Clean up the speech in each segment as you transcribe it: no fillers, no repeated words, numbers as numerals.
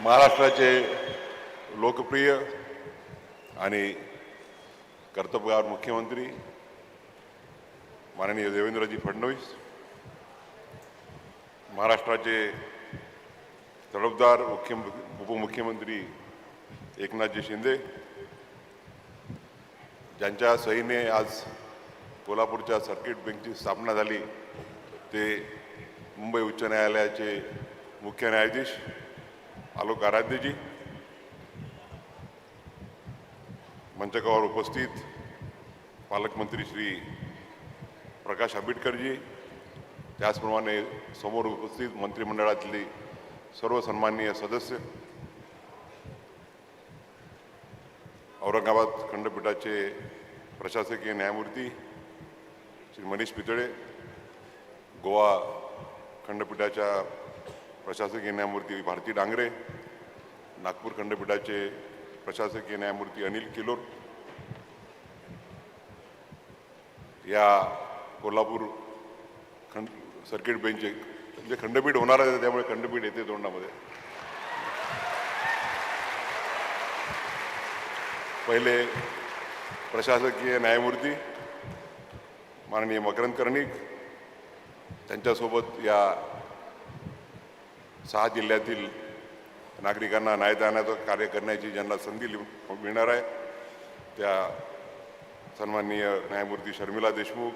महाराष्ट्राचे लोकप्रिय आणि कर्तव्यगार मुख्यमंत्री माननीय देवेंद्रजी फडणवीस, महाराष्ट्राचे तडफदार उपमुख्यमंत्री एकनाथजी शिंदे, ज्यांच्या सहीने आज कोल्हापूरच्या सर्किट बेंचची स्थापना झाली, ते मुंबई उच्च न्यायालयाचे मुख्य न्यायाधीश आलोक आराध्यजी, मंचकावर उपस्थित पालकमंत्री श्री प्रकाश आंबेडकरजी, त्याचप्रमाणे समोर उपस्थित मंत्रिमंडळातली सर्व सन्माननीय सदस्य, औरंगाबाद खंडपीठाचे प्रशासकीय न्यायमूर्ती श्री मनीष पितळे, गोवा खंडपीठाच्या प्रशासकीय न्यायमूर्ती भारती डांगरे, नागपूर खंडपीठाचे प्रशासकीय न्यायमूर्ती अनिल किलोर, या कोल्हापूर सर्किट बेंच म्हणजे खंडपीठ होणार आहे, त्यामुळे खंडपीठ येते तोंडामध्ये. पहिले प्रशासकीय न्यायमूर्ती माननीय मकरंद कर्णिक, त्यांच्यासोबत या 6 जिल्ह्यातील नागरिकांना न्याय देण्याचं कार्य करण्याची ज्यांना संधी मिळणार आहे, त्या सन्माननीय न्यायमूर्ती शर्मिला देशमुख,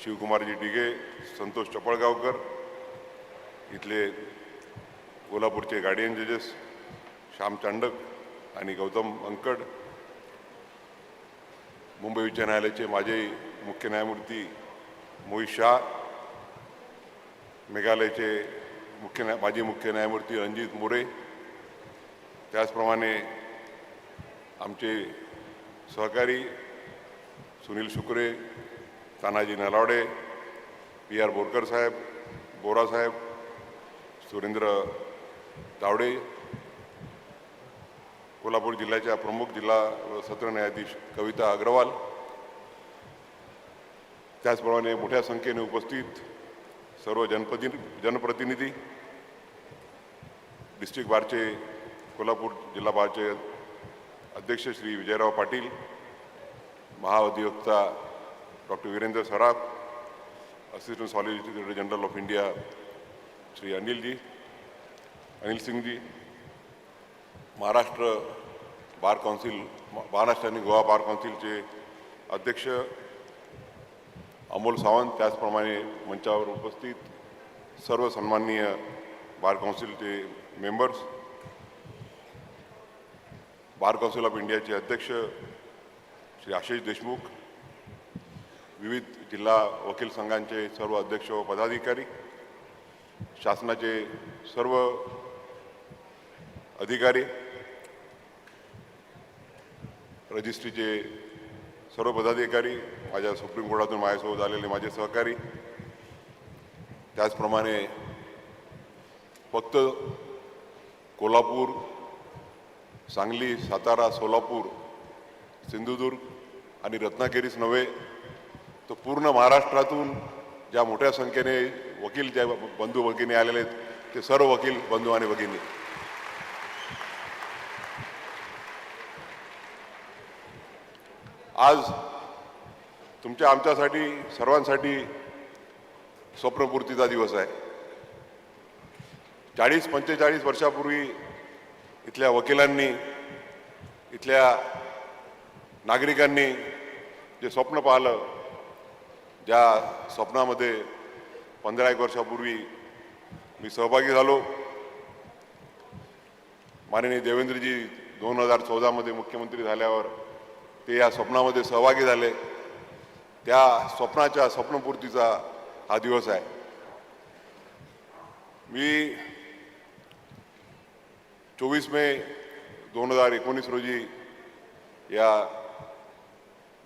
शिवकुमारजी डिगे, संतोष चपळगावकर, इथले कोल्हापूरचे गार्डियन जजेस श्याम चांडक आणि गौतम अंकड, मुंबई उच्च न्यायालयाचे माजी मुख्य न्यायमूर्ती मोहित शाह, मेघालयचे माजी मुख्य न्यायमूर्ती रणजित मोरे, त्याचप्रमाणे आमचे सहकारी सुनील शुक्रे, तानाजी नलावडे, पी.आर. बोरकर साहेब, बोरा साहेब, सुरेंद्र तावडे, कोल्हापूर जिल्ह्याच्या प्रमुख जिल्हा व सत्र न्यायाधीश कविता अग्रवाल, त्याचप्रमाणे मोठ्या संख्येने उपस्थित सर्व जनप्रतिनिधी, डिस्ट्रिक्ट बारचे कोल्हापूर जिल्हा बारचे अध्यक्ष श्री विजयराव पाटील, महाअधिवक्ता doctor Virendra Saraf, assistant solicitor general of India Shri Anil Singhji, Maharashtra आणि गोवा बार काउन्सिलचे अध्यक्ष अमोल सावंत, त्याचप्रमाणे मंचावर उपस्थित सर्व सन्माननीय बार काउन्सिलचे मेंबर्स, बार काउन्सिल ऑफ इंडियाचे अध्यक्ष श्री आशिष देशमुख, विविध जिल्हा वकील संघांचे सर्व अध्यक्ष व पदाधिकारी, शासनाचे सर्व अधिकारी, रजिस्ट्रीचे सर्व पदाधिकारी, माझ्या सुप्रीम कोर्टातून माझ्यासोबत आलेले माझे सहकारी, त्याचप्रमाणे फक्त कोल्हापूर, सांगली, सातारा, सोलापूर, सिंधुदुर्ग आणि रत्नागिरीच नव्हे, तर पूर्ण महाराष्ट्रातून ज्या मोठ्या संख्येने वकील ज्या बंधू भगिनी आलेले आहेत, ते सर्व वकील बंधू आणि भगिनी, आज तुमच्या आमच्यासाठी सर्वांसाठी स्वप्नपूर्तीचा दिवस आहे. 40-45 वर्षापूर्वी इथल्या वकिलांनी, इथल्या नागरिकांनी जे स्वप्न पाहिलं, ज्या स्वप्नामध्ये 15 वर्षापूर्वी मी सहभागी झालो. माननीय देवेंद्रजी 2014 मुख्यमंत्री झाल्यावर ते या स्वप्नामध्ये सहभागी झाले. त्या स्वप्नाच्या स्वप्नपूर्तीचा हा दिवस आहे. मी 24 मे 2019 रोजी या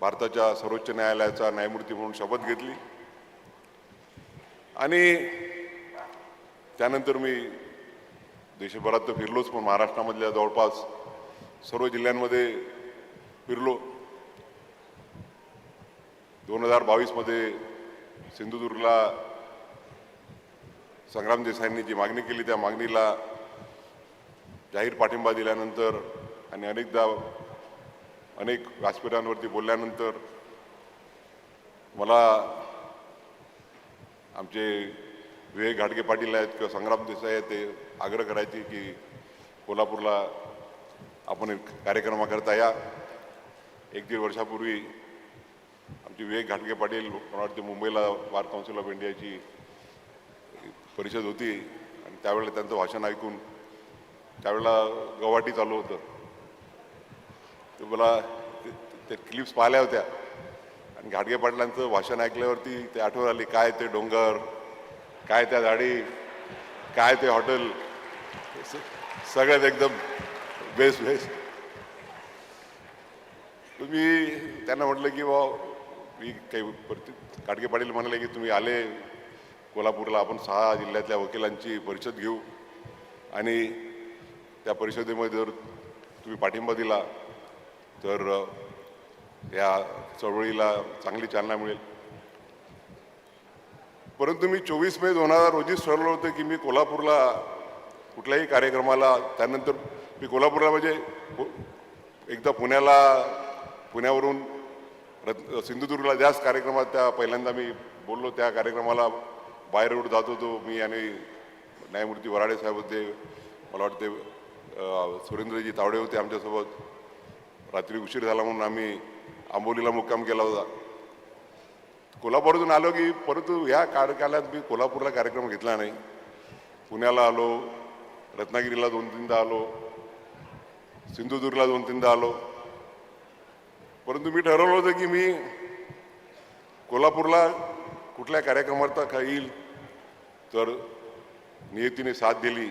भारताच्या सर्वोच्च न्यायालयाचा न्यायमूर्ती म्हणून शपथ घेतली आणि त्यानंतर मी देशभरात तर फिरलोच, पण महाराष्ट्रामधल्या जवळपास सर्व जिल्ह्यांमध्ये फिरलो. 2022 सिंधुदुर्गला संग्राम देसाईंनी जी मागणी केली, त्या मागणीला जाहीर पाठिंबा दिल्यानंतर आणि अनेकदा अनेक व्यासपीठांवरती बोलल्यानंतर मला आमचे विवेक घाडगे पाटील आहेत किंवा संग्राम देसाई आहेत ते आग्रह करायचे की कोल्हापूरला आपण एक कार्यक्रमाकरता या. 1-1.5 वर्षापूर्वी आमचे विवेक घाडगे पाटील मला वाटते मुंबईला बार काउन्सिल ऑफ इंडियाची परिषद होती आणि त्यावेळेला त्यांचं भाषण ऐकून त्यावेळेला गवाटी चालू होतं. ते मला ते क्लिप्स पाहिल्या होत्या आणि घाडगे पाटलांचं भाषण ऐकल्यावरती ते आठवण आली. काय ते डोंगर, काय त्या झाडी, काय ते हॉटेल, सगळ्यात एकदम बेस्ट. तुम्ही त्यांना म्हटलं की मी काही घाडगे पाटील म्हणाले की तुम्ही आले कोल्हापूरला, आपण 6 जिल्ह्यातल्या वकिलांची परिषद घेऊ आणि त्या परिषदेमध्ये जर तुम्ही पाठिंबा दिला तर या चळवळीला चांगली चालना मिळेल. परंतु मी 24 मे 2000 रोजीच ठरवलं होतं की मी कोल्हापूरला कुठल्याही कार्यक्रमाला, त्यानंतर मी कोल्हापूरला म्हणजे एकदा पुण्यावरून सिंधुदुर्गला ज्याच कार्यक्रमात त्या पहिल्यांदा मी बोललो त्या कार्यक्रमाला बाय रोड जात होतो मी आणि न्यायमूर्ती वराडे साहेब होते, मला वाटते सुरेंद्रजी तावडे होते आमच्यासोबत. रात्री उशीर झाला म्हणून आम्ही आंबोलीला मुक्काम केला होता. कोल्हापूरातून आलो की परंतु ह्या कार्यकालात मी कोल्हापूरला कार्यक्रम घेतला नाही. पुण्याला आलो, रत्नागिरीला 2-3दा आलो, सिंधुदुर्गला 2-3दा आलो. परंतु मी ठरवलं होतं की मी कोल्हापूरला कुठल्या कार्यक्रमात येईल तर नियतीने साथ दिली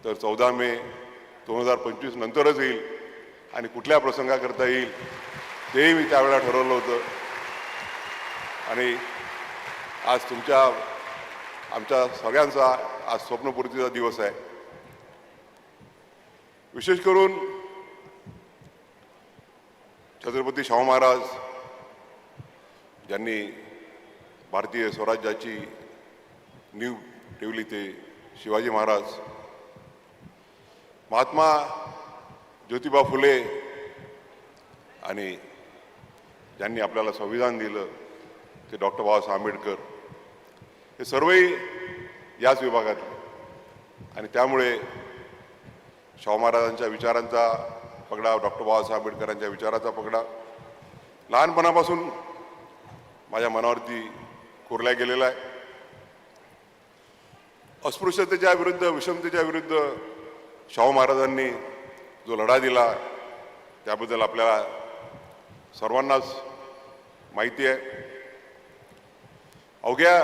तर 14 मे 2025 नंतरच येईल आणि कुठल्या प्रसंगाकरता येईल तेही मी त्यावेळेला ठरवलं होतं. आणि आज आमच्या सगळ्यांचा आज स्वप्नपूर्तीचा दिवस आहे. विशेष करून छत्रपती शाहू महाराज ज्यांनी भारतीय स्वराज्याची नीव ठेवली ते शिवाजी महाराज, महात्मा ज्योतिबा फुले आणि ज्यांनी आपल्याला संविधान दिलं ते डॉक्टर बाबासाहेब आंबेडकर, हे सर्वही याच विभागातले. आणि त्यामुळे शाहू महाराजांच्या विचारांचा पगडा, डॉक्टर बाबासाहेब आंबेडकरांच्या विचाराचा पगडा लहानपणापासून माझ्या मनावरती कोरल्या गेलेला आहे. अस्पृश्यतेच्या विरुद्ध, विषमतेच्या विरुद्ध शाहू महाराजांनी जो लढा दिला त्याबद्दल आपल्याला सर्वांनाच माहिती आहे. अवघ्या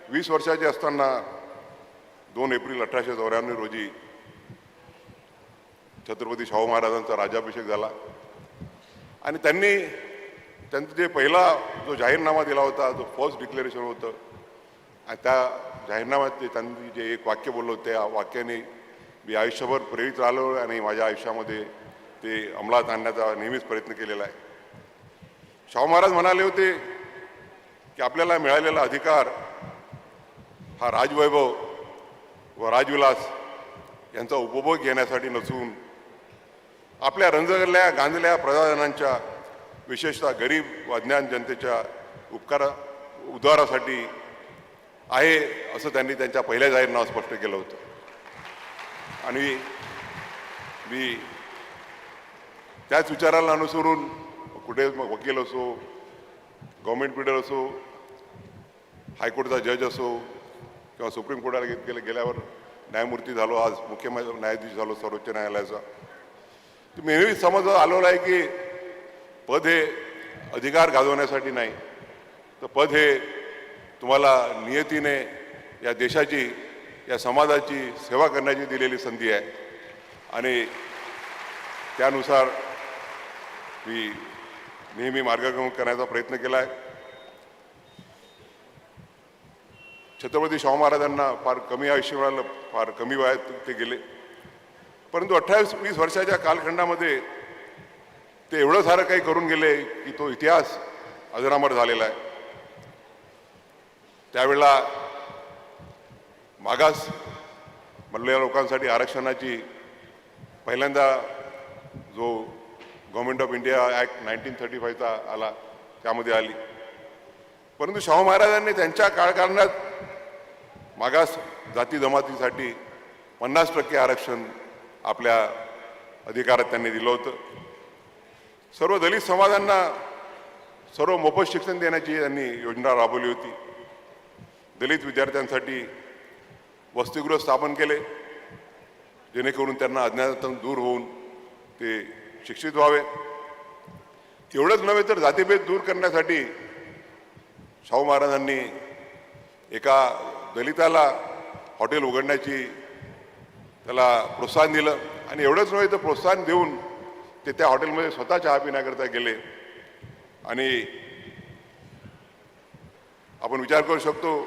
20 वर्षाचे असताना 2 एप्रिल 1894 रोजी छत्रपती शाहू महाराजांचा राज्याभिषेक झाला आणि त्यांचं जे पहिला जो जाहीरनामा दिला होता, जो फर्स्ट डिक्लेरेशन होतं, आणि त्या जाहीरनाम्यात त्यांनी जे एक वाक्य बोललो त्या वाक्याने मी आयुष्यभर प्रेरित राहिलो आणि माझ्या आयुष्यामध्ये ते अंमलात आणण्याचा नेहमीच प्रयत्न केलेला आहे. शाहू महाराज म्हणाले होते की आपल्याला मिळालेला अधिकार हा राजवैभव व राजविलास यांचा उपभोग घेण्यासाठी नसून आपल्या रंजगल्या गांजल्या प्रजाजनांच्या, विशेषतः गरीब व अज्ञान जनतेच्या उद्धारासाठी आहे, असं त्यांनी त्यांच्या पहिल्या जाहीरनाम्यात स्पष्ट केलं होतं. आणि मी त्याच विचाराला अनुसरून कुठे मग वकील असो, गव्हर्नमेंट पीडर असो, हायकोर्टचा जज असो किंवा सुप्रीम कोर्टाला गेल्यावर न्यायमूर्ती झालो, आज मुख्य न्यायाधीश झालो सर्वोच्च न्यायालयाचा, तर मी नेहमी समज आलेला आहे की पद हे अधिकार गाजवण्यासाठी नाही, तर पद हे तुम्हाला नियतीने या देशाची, या समाजाची सेवा करण्याची दिलेली संधी आहे. आणि त्यानुसार मी नेहमी मार्गक्रमण करण्याचा प्रयत्न केला आहे. छत्रपती शाहू महाराजांना फार कमी आयुष्य मिळालं, फार कमी वयात ते गेले, परंतु 28-20 वर्षाच्या कालखंडामध्ये ते एवढं सारं काही करून गेले की तो इतिहास अजरामर झालेला आहे. त्यावेळेला मागास मधल्या लोकांसाठी आरक्षणाची पहिल्यांदा जो गव्हर्नमेंट ऑफ इंडिया ॲक्ट 1935चा आला त्यामध्ये आली. परंतु शाहू महाराजांनी त्यांच्या काळखंडात मागास जाती जमातीसाठी 50% आरक्षण आपल्या अधिकारात त्यांनी दिलं होतं. सर्व दलित समाजांना सर्व मोफत शिक्षण देण्याची त्यांनी योजना राबवली होती. दलित विद्यार्थ्यांसाठी वसतिगृह स्थापन केले जेणेकरून त्यांना अज्ञानातून दूर होऊन ते शिक्षित व्हावे. एवढंच नव्हे तर जातीभेद दूर करण्यासाठी शाहू महाराजांनी एका दलिताला हॉटेल उघडण्याची त्याला प्रोत्साहन दिलं आणि एवढंच नव्हे तर प्रोत्साहन देऊन ते त्या हॉटेलमध्ये स्वतः चहा पिण्याकरता गेले. आणि आपण विचार करू शकतो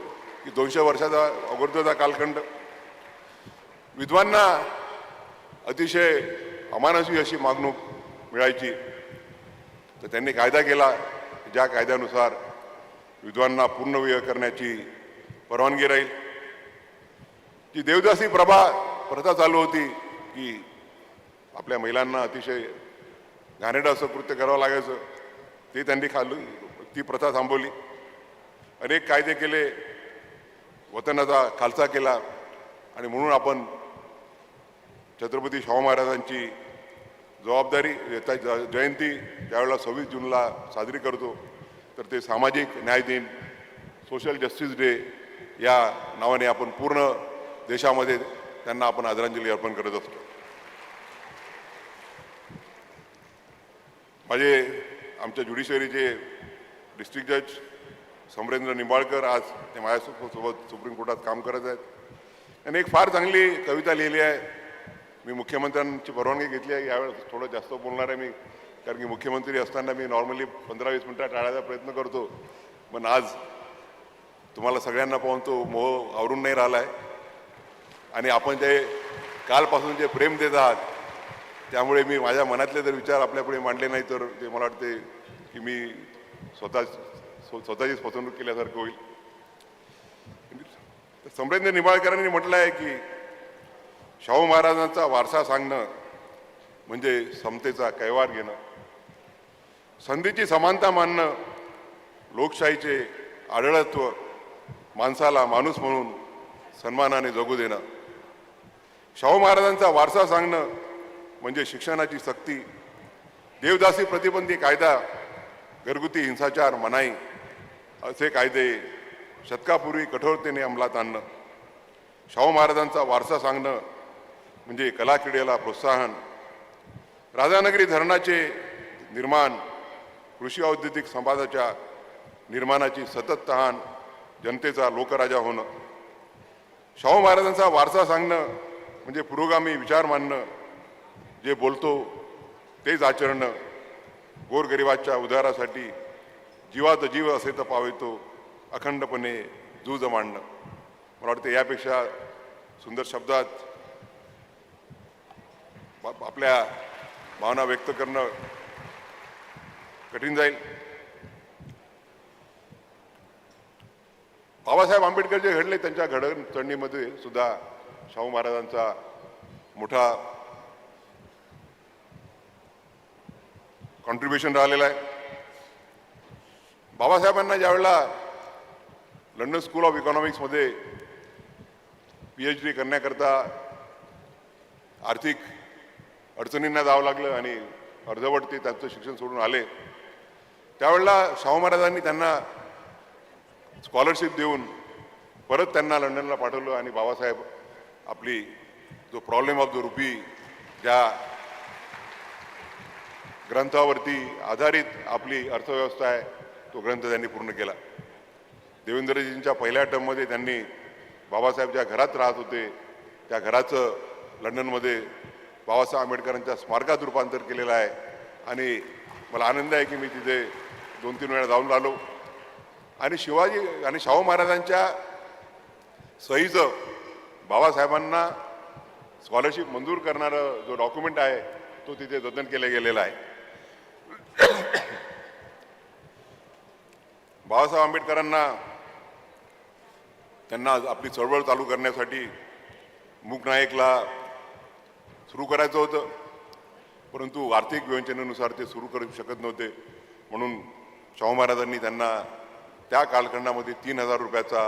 की 200 वर्षाचा अगोदरचा कालखंड विद्वांना अतिशय अमानुषी अशी मागणूक मिळायची. तर त्यांनी कायदा केला ज्या कायद्यानुसार विद्वांना पूर्ण विवाह करण्याची परवानगी राहील. जी देवदासी प्रथा चालू होती की आपल्या महिलांना अतिशय घाणेरडं असं कृत्य करावं लागायचं ते त्यांनी ती प्रथा थांबवली. अनेक कायदे केले, वतनाचा खालसा केला. आणि म्हणून आपण छत्रपती शाहू महाराजांची जबाबदारी जयंती ज्यावेळेला 26 जूनला साजरी करतो तर ते सामाजिक न्याय दिन, सोशल जस्टिस डे या नावाने आपण पूर्ण देशामध्ये त्यांना आपण आदरांजली अर्पण करत असतो. माझे आमच्या ज्युडिशरीचे डिस्ट्रिक्ट जज समरेंद्र निंबाळकर आज ते माझ्यासोबत सुप्रीम कोर्टात काम करत आहेत. त्यांनी एक फार चांगली कविता लिहिली आहे. मी मुख्यमंत्र्यांची परवानगी घेतली आहे. यावेळेस थोडं जास्त बोलणार आहे मी, कारण की मुख्यमंत्री असताना मी नॉर्मली 15-20 मिनटं टाळायचा प्रयत्न करतो. पण आज तुम्हाला सगळ्यांना पाहून तो मोह आवरून नाही राहिला आहे. आणि आपण जे कालपासून जे प्रेम देत आहात त्यामुळे मी माझ्या मनातले जर विचार आपल्यापुढे मांडले नाही तर ते मला वाटते की मी स्वतःचीच फसवणूक केल्यासारखं होईल. समरेंद्र निंबाळकरांनी म्हटलं आहे की शाहू महाराजांचा वारसा सांगणं म्हणजे समतेचा कैवार घेणं, संधीची समानता मानणं, लोकशाहीचे आढळत्व, माणसाला माणूस म्हणून सन्मानाने जगू देणं. शाहू महाराजांचा वारसा सांगणं म्हणजे शिक्षणाची सक्ती, देवदासी प्रतिबंधी कायदा, घरगुती हिंसाचार मनाई असे कायदे शतकापूर्वी कठोरतेने अंमलात आणणं. शाहू महाराजांचा वारसा सांगणं म्हणजे कला क्रीडेला प्रोत्साहन, राधानगरी धरणाचे निर्माण, कृषी औद्योगिक समाजाच्या निर्माणाची सतत तहान, जनतेचा लोकराजा होणं. शाहू महाराजांचा वारसा सांगणं म्हणजे पुरोगामी विचार मांडणं, जे बोलतो तेच आचरणं, गोरगरिबाच्या उद्धारासाठी जीवात जीव असे तर पावितो, अखंडपणे जूज मांडणं. मला वाटतं यापेक्षा सुंदर शब्दात आपल्या भावना व्यक्त करणं कठीण जाईल. बाबासाहेब आंबेडकर जे घडले त्यांच्या घडणचढणीमध्ये सुद्धा शाहू महाराजांचा मोठा कॉन्ट्रीब्युशन राहिलेला आहे. बाबासाहेबांना ज्यावेळेला लंडन स्कूल ऑफ इकॉनॉमिक्समध्ये PhD करण्याकरता आर्थिक अडचणींना जावं लागलं आणि अर्धवट ते त्यांचं शिक्षण सोडून आले, त्यावेळेला शाहू महाराजांनी त्यांना स्कॉलरशिप देऊन परत त्यांना लंडनला पाठवलं. आणि बाबासाहेब आपली जो प्रॉब्लेम ऑफ द रुपी ज्या ग्रंथावरती आधारित आपली अर्थव्यवस्था आहे तो ग्रंथ त्यांनी पूर्ण केला. देवेंद्रजींच्या पहिल्या टर्ममध्ये त्यांनी बाबासाहेब ज्या घरात राहत होते त्या घराचं लंडनमध्ये बाबासाहेब आंबेडकरांच्या स्मारकात रूपांतर केलेलं आहे. आणि मला आनंद आहे की मी तिथे 2-3 वेळा जाऊन आलो. आणि शिवाजी आणि शाहू महाराजांच्या सहीचं बाबासाहेबांना स्कॉलरशिप मंजूर करणारं जो डॉक्युमेंट आहे तो तिथे जतन केला गेलेला आहे. बाबासाहेब आंबेडकरांना त्यांना आपली चळवळ चालू करण्यासाठी मूक नायकला सुरू करायचं होतं, परंतु आर्थिक विवंचनेनुसार ते सुरू करू शकत नव्हते. म्हणून शाहू महाराजांनी त्यांना त्या कालखंडामध्ये 3,000 रुपयाचा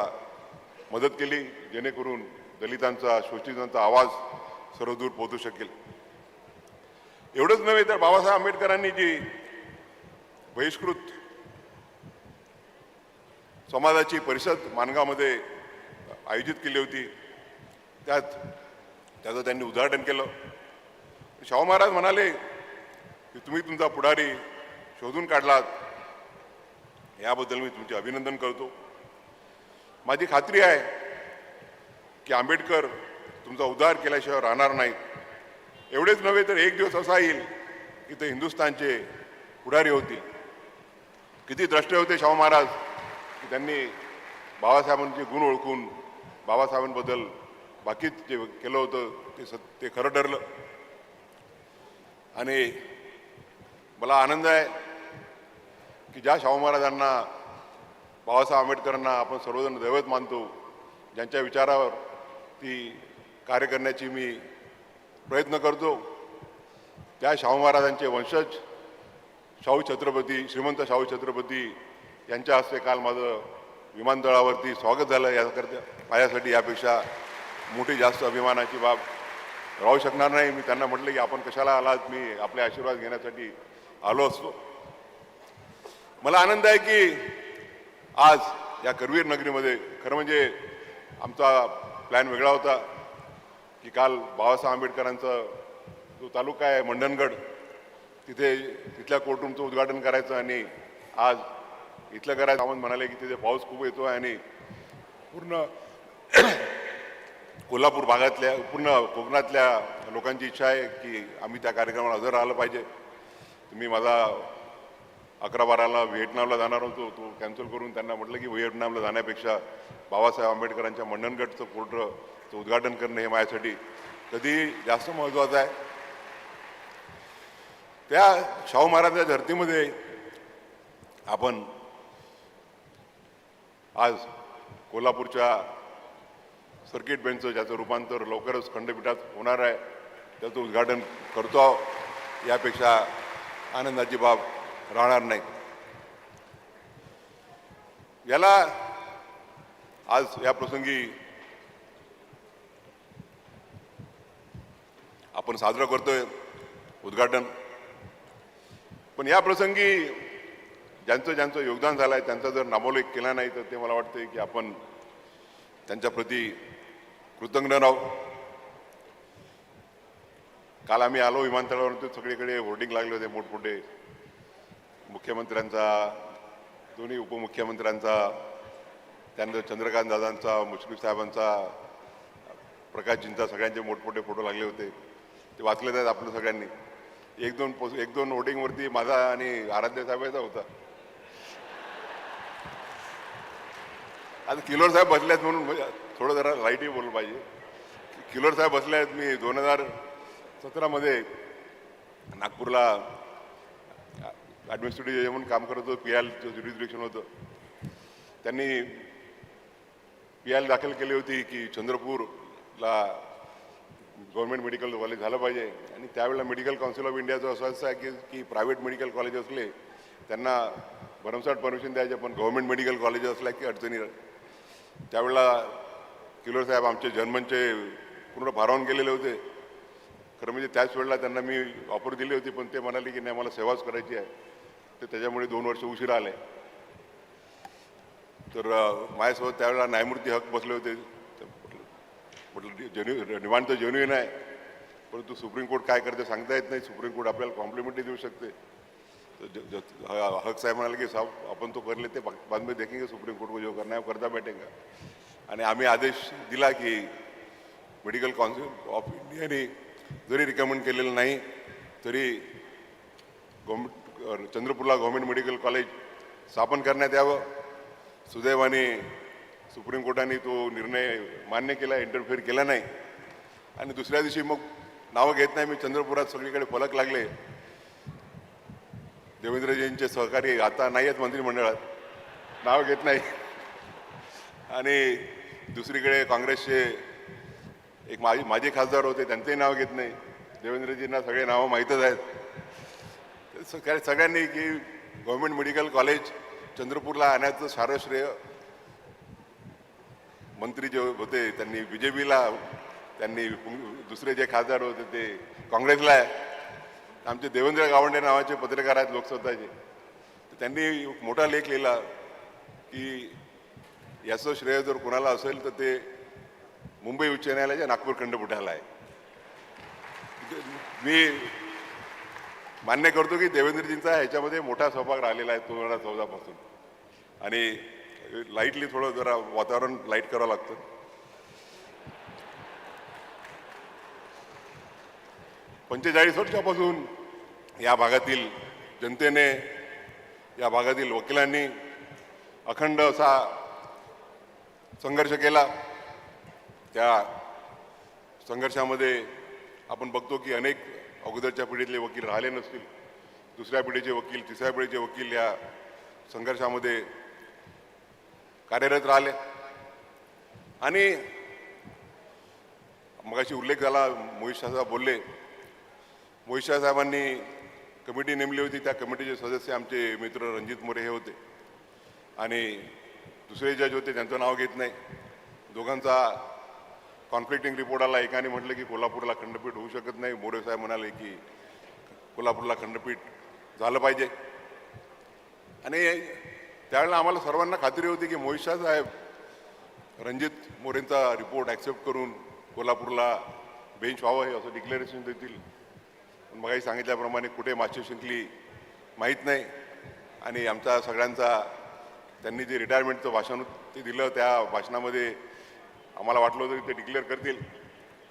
मदत केली, जेणेकरून दलितांचा, शोषितांचा आवाज सर्वदूर पोहोचू शकेल. एवढंच नव्हे तर बाबासाहेब आंबेडकरांनी जी बहिष्कृत समाजाची परिषद माणगावमध्ये आयोजित केली होती, त्याचं त्यांनी उद्घाटन केलं. शाहू महाराज म्हणाले की तुम्ही तुमचा पुढारी शोधून काढलात, याबद्दल मी तुमचे अभिनंदन करतो. माझी खात्री आहे की आंबेडकर तुमचा उद्धार केल्याशिवाय राहणार नाहीत. एवढेच नव्हे तर एक दिवस असा येईल की ते हिंदुस्थानचे पुढारी होतील. किती द्रष्टे होते शाहू महाराज की त्यांनी बाबासाहेबांचे गुण ओळखून बाबासाहेबांबद्दल बाकीच जे केलं होतं ते खरं ठरलं. आणि मला आनंद आहे की ज्या शाहू महाराजांना, बाबासाहेब आंबेडकरांना आपण सर्वजण दैवत मानतो, ज्यांच्या विचारावर ती कार्य करण्याची मी प्रयत्न करतो, त्या शाहू महाराजांचे वंशज शाहू छत्रपती, श्रीमंत शाहू छत्रपती यांच्या हस्ते काल माझं विमानतळावरती स्वागत झालं. याकरता माझ्यासाठी यापेक्षा मोठी जास्त अभिमानाची बाब राहू शकणार नाही. मी त्यांना म्हटलं की आपण कशाला आलात, मी आपले आशीर्वाद घेण्यासाठी आलो असतो. मला आनंद आहे की आज या करवीर नगरीमध्ये, खरं म्हणजे आमचा प्लॅन वेगळा होता की काल बाबासाहेब आंबेडकरांचा जो तालुका आहे मंडणगड, तिथल्या कोर्टरूमचं उद्घाटन करायचं आणि आज इथलं करायचं. सावंत म्हणाले की तिथे पाऊस खूप येतो आहे आणि पूर्ण कोल्हापूर भागातल्या, पूर्ण कोकणातल्या लोकांची इच्छा आहे की आम्ही त्या कार्यक्रमाला हजर राहिलं पाहिजे. मी माझा 11-12ला व्हिएटनामला जाणार होतो, तो कॅन्सल करून त्यांना म्हटलं की व्हिएटनामला जाण्यापेक्षा बाबासाहेब आंबेडकरांच्या मंडणगडचं कोर्टचं उद्घाटन करणं हे माझ्यासाठी कधी जास्त महत्त्वाचं आहे. त्या शाहू महाराजांच्या धर्तीमध्ये आपण आज कोल्हापूरच्या सर्किट बेंचचं, ज्याचं रूपांतर लवकरच खंडपीठात होणार आहे, त्याचं उद्घाटन करतो. यापेक्षा आनंदाची बाब राहणार नाही. याला आज या प्रसंगी आपण साजरं करतोय उद्घाटन, पण या प्रसंगी ज्यांचं योगदान झालं आहे त्यांचा जर नामोल्लेख केला नाही तर ते मला वाटते की आपण त्यांच्या प्रती कृतज्ञ राहू. काल आम्ही आलो विमानतळावर, सगळीकडे होर्डिंग लागले होते मोठमोठे, मुख्यमंत्र्यांचा, दोन्ही उपमुख्यमंत्र्यांचा, त्यानंतर चंद्रकांत दादांचा, मुश्रीफ साहेबांचा, प्रकाशजींचा, सगळ्यांचे मोठमोठे फोटो लागले होते. ते वाचले आहेत आपल्या सगळ्यांनी. एक दोन होर्डिंगवरती माझा आणि आराध्य साहेबांचा होता. आता किलोर साहेब बसले आहेत म्हणून थोडं जरा लाईटही बोललं पाहिजे. किलोर साहेब बसले आहेत. मी 2017मध्ये नागपूरला ॲडमिनिस्ट्रेटिव्ह जज म्हणून काम करत होतो. PILचं ज्युरिडिक्शन होतं. त्यांनी PIL दाखल केली होती की चंद्रपूरला गव्हर्नमेंट मेडिकल कॉलेज झालं पाहिजे. आणि त्यावेळेला मेडिकल काउन्सिल ऑफ इंडियाचं असं आहे की प्रायव्हेट मेडिकल कॉलेज असले त्यांना भरमसाठ परमिशन द्यायचे, पण गव्हर्नमेंट मेडिकल कॉलेज असल्या की अडचणी. त्यावेळेला किलोर साहेब आमचे जर्मनचे पूर्ण भारावून गेलेले होते. खरं म्हणजे त्याच वेळेला त्यांना मी ऑफर दिली होती, पण ते म्हणाले की नाही मला सेवाच करायची आहे. तर त्याच्यामुळे 2 वर्ष उशिरा आले. तर माझ्यासोबत त्यावेळेला न्यायमूर्ती हक बसले होते. म्हटलं निवांत जेन्युइन आहे, परंतु सुप्रीम कोर्ट काय करते सांगता येत नाही. सुप्रीम कोर्ट आपल्याला कॉम्प्लिमेंटरी देऊ शकते. हक साहेब म्हणाले की साहब अपन तो कर लेते, बाद में देखेंगे सुप्रीम कोर्ट को जो करना है वो करता बैठेगा. आणि आम्ही आदेश दिला की मेडिकल काउन्सिल ऑफ इंडियाने जरी रिकमेंड केलेलं नाही तरी चंद्रपूरला गव्हर्नमेंट मेडिकल कॉलेज स्थापन करण्यात यावं. सुदैवाने सुप्रीम कोर्टाने तो निर्णय मान्य केला, इंटरफेअर केला नाही. आणि दुसऱ्या दिवशी मग नावं घेत नाही मी, चंद्रपुरात सगळीकडे फलक लागले. देवेंद्रजींचे सहकारी आता नाही आहेत मंत्रिमंडळात, नाव घेत नाही. आणि दुसरीकडे काँग्रेसचे एक माजी खासदार होते, त्यांचंही नाव घेत नाही. देवेंद्रजींना सगळे नावं माहीतच आहेत. सगळ्यांनी की गव्हर्नमेंट मेडिकल कॉलेज चंद्रपूरला आणायचं सारं श्रेय मंत्री जे होते त्यांनी BJPला, त्यांनी दुसरे जे खासदार होते ते काँग्रेसला आहे. आमचे देवेंद्र गावंडे नावाचे पत्रकार आहेत लोकसत्ताचे, त्यांनी मोठा लेख लिहिला की याचं श्रेय जर कोणाला असेल तर ते मुंबई उच्च न्यायालयाच्या नागपूर खंडपीठाला आहे. मी मान्य करतो की देवेंद्रजींचा ह्याच्यामध्ये मोठा सहभाग राहिलेला आहे 2014 पासून. आणि लाईटली थोडं जरा वातावरण लाईट करावं लागतं. 45 वर्षापासून या भागातील जनतेने, या भागातील वकिलांनी अखंड असा संघर्ष केला. त्या संघर्षामध्ये आपण बघतो की अनेक अगोदरच्या पिढीतले वकील राहिले नसतील, दुसऱ्या पिढीचे वकील, तिसऱ्या पिढीचे वकील या संघर्षामध्ये कार्यरत राहिले. आणि मगाशी उल्लेख झाला, मोहित शाह साहेब बोलले, मोहित शाह साहेबांनी कमिटी नेमली होती. त्या कमिटीचे सदस्य आमचे मित्र रणजित मोरे हे होते आणि दुसरे जज होते, त्यांचं नाव घेत नाही. दोघांचा कॉन्फ्लिक्टिंग रिपोर्ट आला. एकाने म्हटलं की कोल्हापूरला खंडपीठ होऊ शकत नाही, मोरे साहेब म्हणाले की कोल्हापूरला खंडपीठ झालं पाहिजे. आणि त्यावेळेला आम्हाला सर्वांना खात्री होती की मोहित शाह साहेब रणजित मोरेंचा रिपोर्ट ॲक्सेप्ट करून कोल्हापूरला बेंच व्हावं हे असं डिक्लेरेशन देतील. पण मगाही सांगितल्याप्रमाणे कुठे मागची शिंकली माहीत नाही. आणि आमचा सगळ्यांचा त्यांनी जे रिटायरमेंटचं भाषण ते दिलं, त्या भाषणामध्ये आम्हाला वाटलं होतं की ते डिक्लेअर करतील.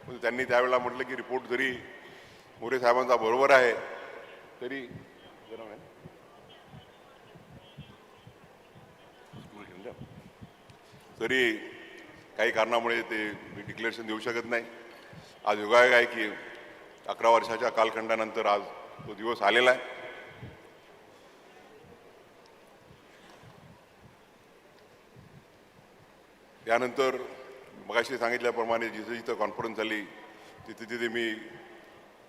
पण त्यांनी त्यावेळेला म्हटलं की रिपोर्ट जरी मोरे साहेबांचा बरोबर आहे तरी काही कारणामुळे ते मी डिक्लेरेशन देऊ शकत नाही. आज योगायोग आहे की 11 वर्षाच्या कालखंडानंतर आज तो दिवस आलेला आहे. त्यानंतर मगाशी सांगितल्याप्रमाणे जिथं जिथं कॉन्फरन्स झाली तिथे तिथे मी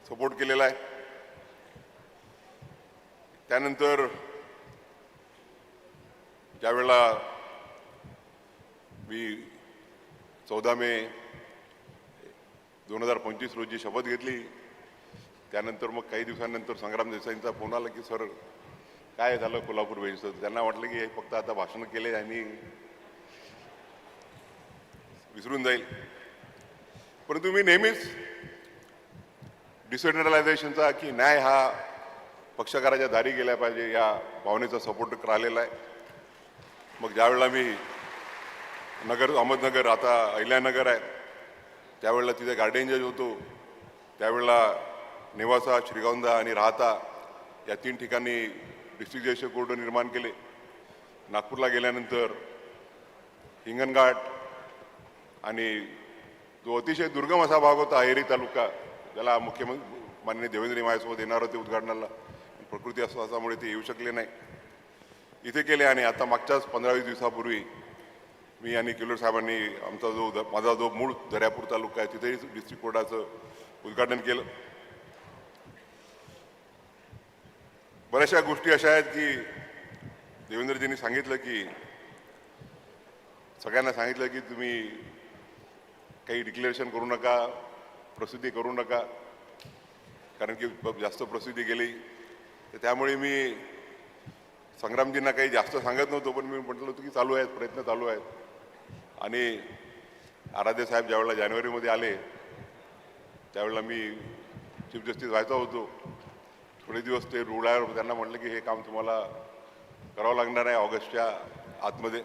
सपोर्ट केलेला आहे. त्यानंतर ज्यावेळेला मी 14 मे 2025 रोजी शपथ घेतली, त्यानंतर मग काही दिवसांनंतर संग्राम देसाईंचा फोन आला की सर काय झालं कोल्हापूर बेंचचं. त्यांना वाटलं की हे फक्त आता भाषण केले आणि विसरून जाईल. परंतु मी नेहमीच डिसेंट्रलायझेशनचा की न्याय हा पक्षकाराच्या दारी गेला पाहिजे या भावनेचा सपोर्ट राहिलेला आहे. मग ज्यावेळेला मी अहमदनगर, आता अहिल्यानगर आहे, त्यावेळेला तिथे गार्डियन जज होतो, त्यावेळेला नेवासा, श्रीगोंदा आणि राहता या 3 ठिकाणी डिस्ट्रिक्ट जज कोर्ट निर्माण केले. नागपूरला गेल्यानंतर हिंगणघाट आणि जो अतिशय दुर्गम असा भाग होता अहेरी तालुका, त्याला मुख्यमंत्री माननीय देवेंद्र माझ्यासोबत येणार होते उद्घाटनाला, प्रकृती असल्यामुळे ते येऊ शकले नाही, इथे केले. आणि आता मागच्याच 15-20 दिवसापूर्वी मी आणि किल्लोर साहेबांनी माझा जो मूळ दर्यापूर तालुका आहे तिथेही डिस्ट्रिक्ट कोर्टाचं उद्घाटन केलं. बऱ्याचशा गोष्टी अशा आहेत की देवेंद्रजींनी सांगितलं की सगळ्यांना सांगितलं की तुम्ही काही डिक्लेरेशन करू नका, प्रसिद्धी करू नका, कारण की जास्त प्रसिद्धी गेली. तर त्यामुळे मी संग्रामजींना काही जास्त सांगत नव्हतो, पण मी म्हटलं होतं की चालू आहेत, प्रयत्न चालू आहेत. आणि आराध्य साहेब ज्यावेळेला जानेवारीमध्ये आले त्यावेळेला मी चीफ जस्टिस व्हायचा होतो. थोडे दिवस ते रुळावर, त्यांना म्हटलं की हे काम तुम्हाला करावं लागणार आहे ऑगस्टच्या आतमध्ये.